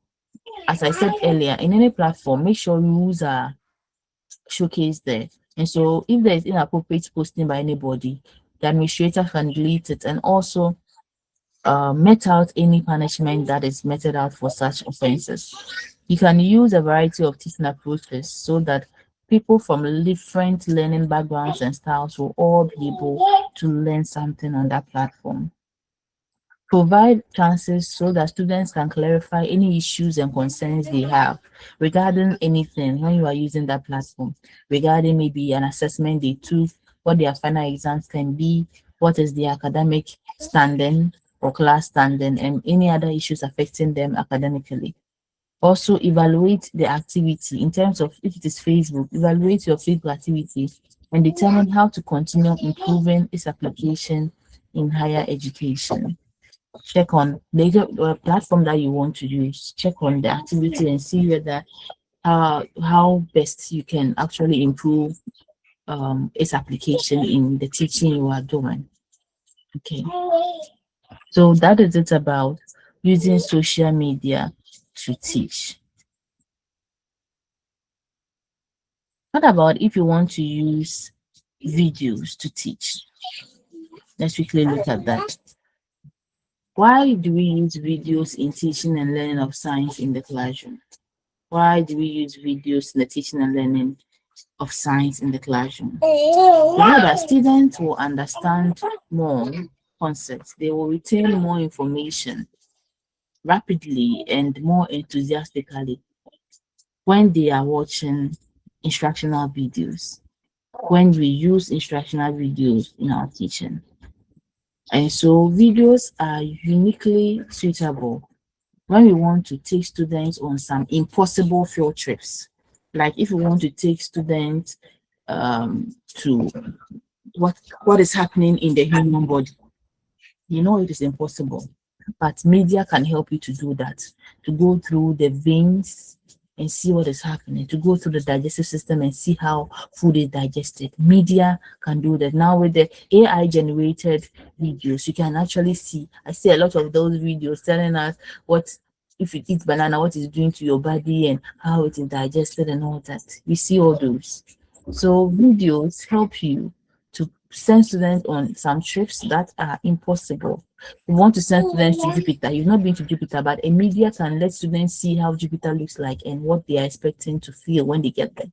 as I said earlier, in any platform, make sure rules are showcased there. And so if there is inappropriate posting by anybody, the administrator can delete it and also met out any punishment that is meted out for such offenses. You can use a variety of teaching approaches so that people from different learning backgrounds and styles will all be able to learn something on that platform. Provide chances so that students can clarify any issues and concerns they have regarding anything when you are using that platform, regarding maybe an assessment they took, what their final exams can be, what is the academic standing or class standing, and any other issues affecting them academically. Also, evaluate the activity in terms of if it is Facebook, evaluate your Facebook activity and determine how to continue improving its application in higher education. Check on the platform that you want to use, check on the activity and see whether how best you can actually improve its application in the teaching you are doing. Okay, so that is it about using social media to teach. What about if you want to use videos to teach? Let's quickly look at that. Why do we use videos in teaching and learning of science in the classroom? Why do we use videos in the teaching and learning of science in the classroom? We know that students will understand more concepts. They will retain more information rapidly and more enthusiastically when they are watching instructional videos, when we use instructional videos in our teaching. And so videos are uniquely suitable when we want to take students on some impossible field trips. Like if we want to take students to what is happening in the human body. You know it is impossible, but media can help you to do that, to go through the veins and see what is happening, to go through the digestive system and see how food is digested. Media can do that. Now with the AI generated videos, you can actually see, I see a lot of those videos telling us what, if you eat banana, what it's doing to your body and how it is digested and all that. We see all those. So videos help you to send students on some trips that are impossible. We want to send students to Jupiter. You've not been to Jupiter, but a media can let students see how Jupiter looks like and what they are expecting to feel when they get there.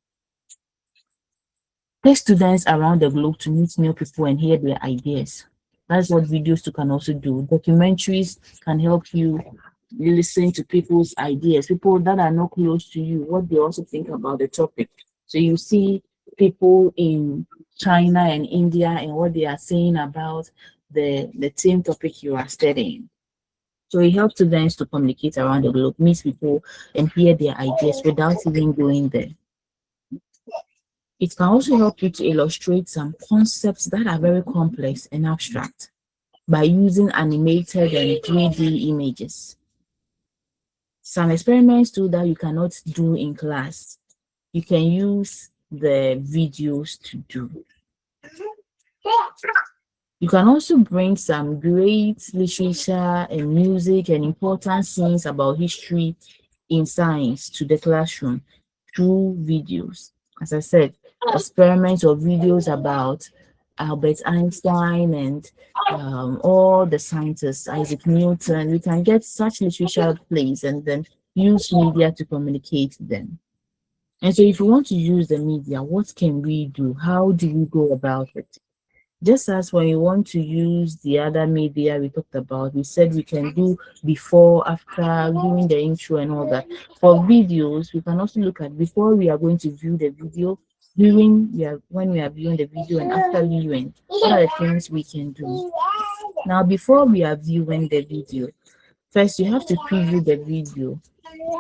Take students around the globe to meet new people and hear their ideas. That's what videos too can also do. Documentaries can help you listen to people's ideas, people that are not close to you, what they also think about the topic. So you see people in China and India and what they are saying about the same topic you are studying. So it helps students to communicate around the globe, meet people and hear their ideas without even going there. It can also help you to illustrate some concepts that are very complex and abstract by using animated and 3D images. Some experiments too that you cannot do in class, you can use the videos to do. You can also bring some great literature and music and important scenes about history in science to the classroom through videos. As I said, experiments or videos about Albert Einstein and all the scientists, Isaac Newton. We can get such literature plays and then use media to communicate them. And so if you want to use the media, what can we do? How do we go about it? Just as when you want to use the other media we talked about, we said we can do before, after, doing the intro and all that. For videos, we can also look at before we are going to view the video, when we are viewing the video, and after viewing, what are the things we can do? Now, before we are viewing the video, first you have to preview the video.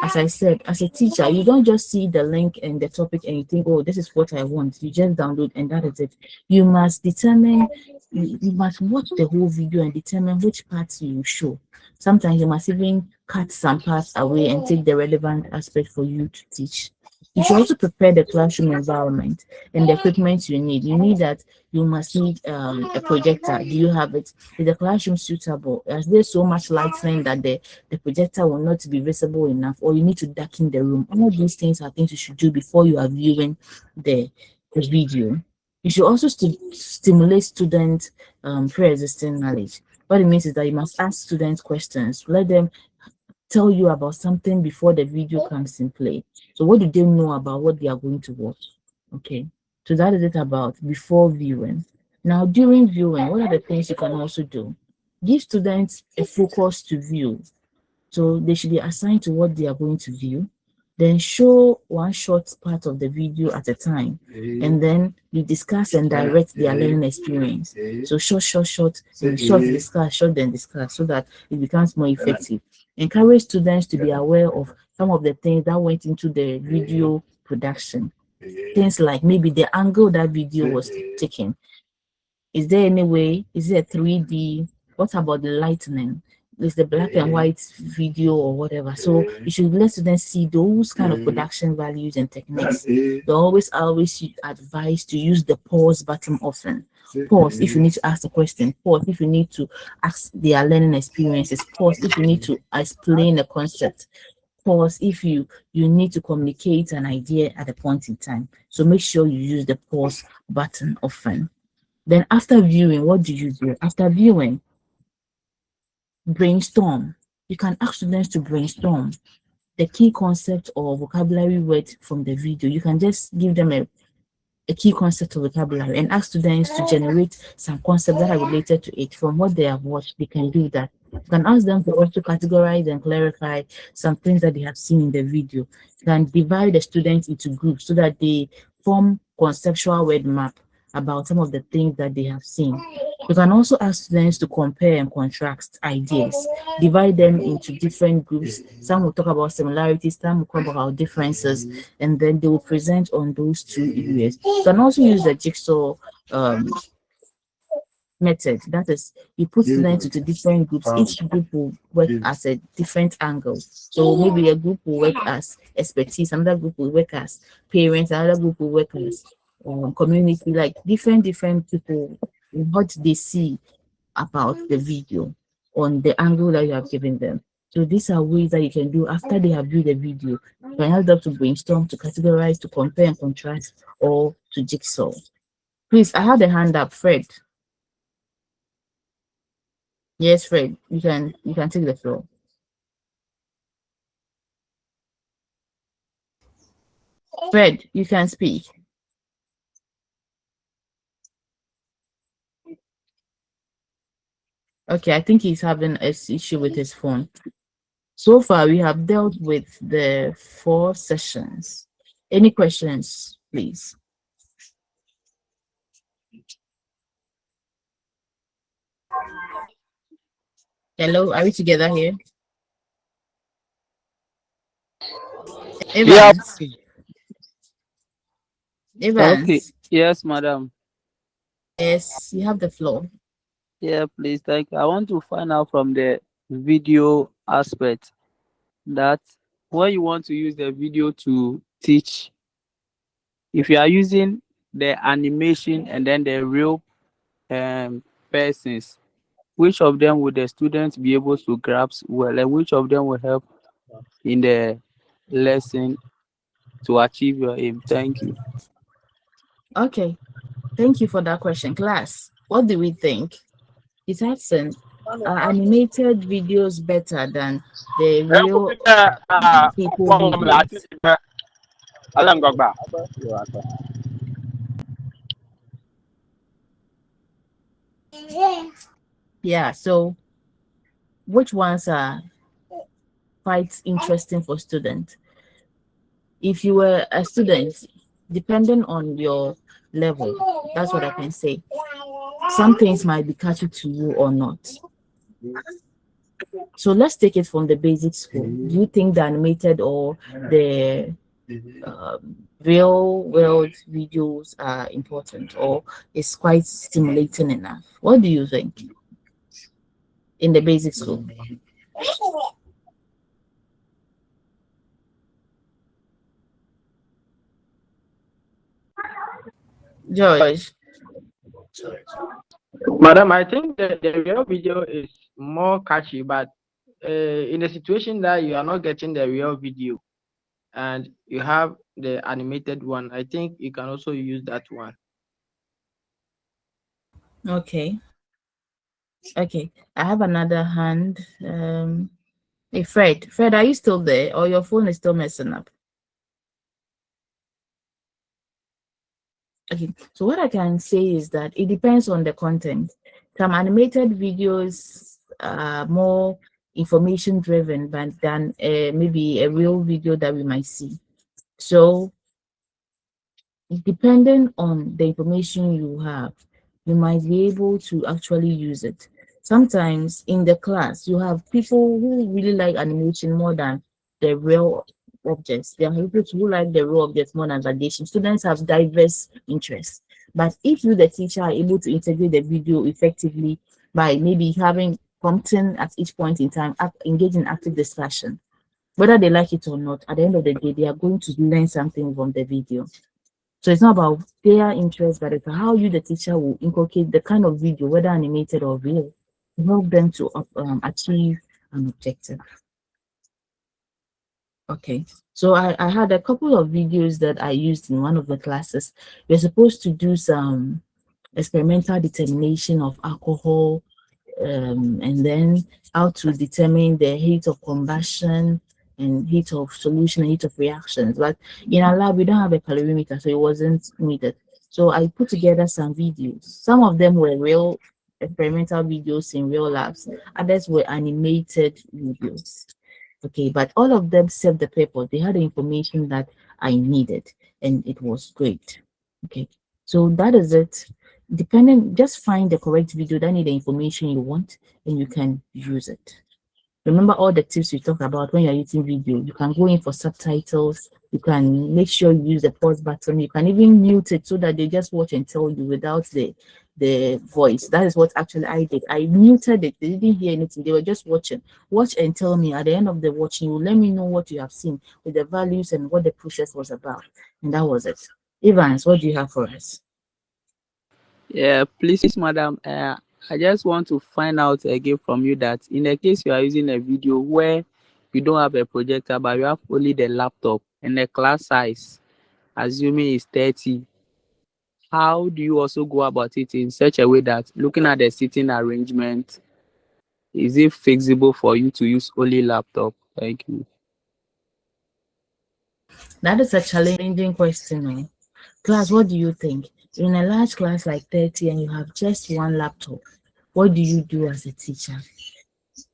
As I said, as a teacher, you don't just see the link and the topic and you think, oh, this is what I want. You just download and that is it. You must determine, you must watch the whole video and determine which parts you show. Sometimes you must even cut some parts away and take the relevant aspect for you to teach. You should also prepare the classroom environment and the equipment you need. You need that you must need a projector. Do you have it? Is the classroom suitable? Is there so much lighting that the projector will not be visible enough, or you need to darken the room? All these things are things you should do before you are viewing the video. You should also stimulate student pre-existing knowledge. What it means is that you must ask students questions. Let them tell you about something before the video comes in play. So what do they know about what they are going to watch? Okay. So that is it about before viewing. Now during viewing, what are the things you can also do? Give students a focus to view. So they should be assigned to what they are going to view. Then show one short part of the video at a time. And then you discuss and direct their learning experience. So short, then short, discuss, short, then discuss, so that it becomes more effective. Encourage students to be aware of some of the things that went into the video production. Things like maybe the angle that video was taken. Is there any way? Is it a 3D? What about the lightning? Is the black and white video or whatever? So you should let students see those kind of production values and techniques. They always advise to use the pause button often. Pause if you need to ask a question. Pause if you need to ask their learning experiences. Pause if you need to explain a concept. Pause if you need to communicate an idea at a point in time. So make sure you use the pause button often. Then after viewing, what do you do? After viewing, brainstorm. You can ask students to brainstorm the key concept or vocabulary word from the video. You can just give them a key concept of vocabulary and ask students to generate some concepts that are related to it from what they have watched. They can do that. You can ask them to also categorize and clarify some things that they have seen in the video. You can divide the students into groups so that they form conceptual word map about some of the things that they have seen. You can also ask students to compare and contrast ideas, divide them into different groups. Some will talk about similarities, some will talk about differences, and then they will present on those two areas. You can also use the jigsaw method. That is, you put students into different groups. Each group will work as a different angle. So maybe a group will work as expertise, another group will work as parents, another group will work as community, like different people, what they see about the video on the angle that you have given them. So these are ways that you can do after they have viewed the video. You can help them to brainstorm, to categorize, to compare and contrast, or to jigsaw. Please, I had a hand up, Fred. Yes, Fred, you can take the floor. Fred, you can speak. Okay, I think he's having an issue with his phone. So far, we have dealt with the 4 sessions. Any questions, please? Hello, are we together here? Evans. Yep. Evans. Okay. Yes, madam. Yes, you have the floor. Yeah, please. Thank you. I want to find out from the video aspect that when you want to use the video to teach, if you are using the animation and then the real persons, which of them would the students be able to grasp well, and which of them will help in the lesson to achieve your aim? Thank you. Okay, thank you for that question. Class, what do we think? Is asking, are animated videos better than the real people videos? Yeah, so which ones are quite interesting for students? If you were a student, depending on your level, that's what I can say. Some things might be catchy to you or not. So let's take it from the basic school. Do you think the animated or the real world videos are important, or is quite stimulating enough? What do you think in the basic school? George. Madam, I think the real video is more catchy, but in the situation that you are not getting the real video and you have the animated one, I think you can also use that one. Okay. Okay. I have another hand. Hey Fred. Fred, are you still there or your phone is still messing up? Okay. So what I can say is that it depends on the content. Some animated videos are more information driven than maybe a real video that we might see. So depending on the information you have, you might be able to actually use it. Sometimes in the class, you have people who really like animation more than the real objects. There are people who like the real objects more than validation. Students have diverse interests. But if you, the teacher, are able to integrate the video effectively by maybe having prompting at each point in time, engage in active discussion, whether they like it or not, at the end of the day, they are going to learn something from the video. So it's not about their interest, but it's how you, the teacher, will inculcate the kind of video, whether animated or real, to help them to achieve an objective. Okay, so I had a couple of videos that I used in one of the classes. We're supposed to do some experimental determination of alcohol, and then how to determine the heat of combustion and heat of solution and heat of reactions. But in our lab, we don't have a calorimeter, so it wasn't needed. So I put together some videos. Some of them were real experimental videos in real labs. Others were animated videos. Okay, but all of them served the purpose. They had the information that I needed, and it was great. Okay, so that is it. Depending, just find the correct video that need the information you want, and you can use it. Remember all the tips we talked about when you're using video. You can go in for subtitles. You can make sure you use the pause button. You can even mute it so that they just watch and tell you without the voice. That is what actually I did. I muted it. They didn't hear anything. They were just watching. Watch and tell me at the end of the watching. You let me know what you have seen with the values and what the process was about. And that was it. Evans, what do you have for us? Yeah, please, madam. I just want to find out again from you that in the case you are using a video where you don't have a projector, but you have only the laptop and the class size, assuming is 30, how do you also go about it in such a way that looking at the seating arrangement, is it feasible for you to use only laptop? Thank you. That is a challenging question. Class, what do you think? In a large class like 30 and you have just one laptop, what do you do as a teacher?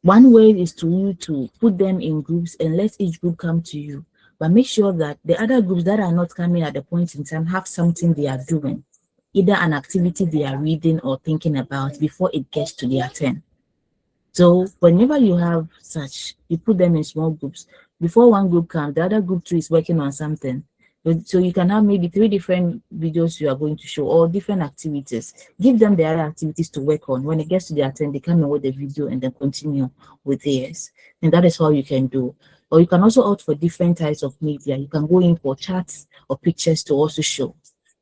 One way is to you to put them in groups and let each group come to you. But make sure that the other groups that are not coming at the point in time have something they are doing, either an activity they are reading or thinking about before it gets to their turn. So whenever you have such, you put them in small groups. Before one group comes, the other group too is working on something. So you can have maybe 3 different videos you are going to show or different activities. Give them the other activities to work on. When it gets to their turn, they come in with the video and then continue with theirs. And that is how you can do. Or you can also opt for different types of media. You can go in for charts or pictures to also show.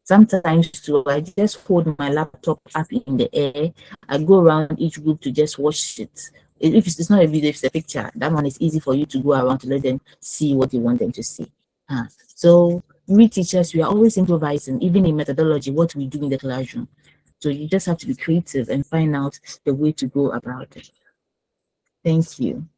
Sometimes too, I just hold my laptop up in the air. I go around each group to just watch it. If it's not a video, if it's a picture, that one is easy for you to go around to let them see what you want them to see. So we teachers, we are always improvising, even in methodology, what we do in the classroom. So you just have to be creative and find out the way to go about it. Thank you.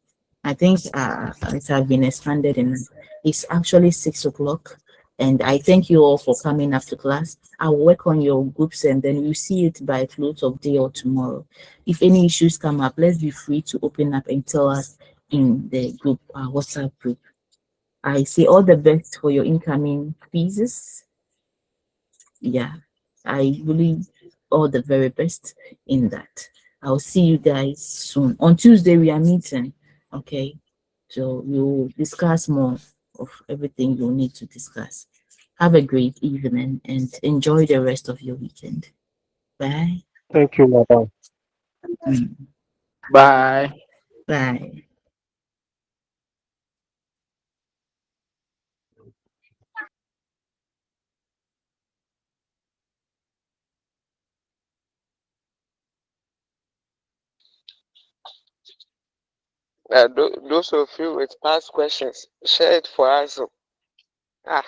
I think it has been expanded and it's actually 6 o'clock. And I thank you all for coming after class. I'll work on your groups and then we'll see it by close of day or tomorrow. If any issues come up, let's be free to open up and tell us in the group, WhatsApp group. I say all the best for your incoming quizzes. Yeah, I believe all the very best in that. I'll see you guys soon. On Tuesday, we are meeting. Okay, so we'll discuss more of everything you'll need to discuss. Have a great evening and enjoy the rest of your weekend. Bye. Thank you, madam. Bye. Bye. Those of you with past questions, share it for us. Ah.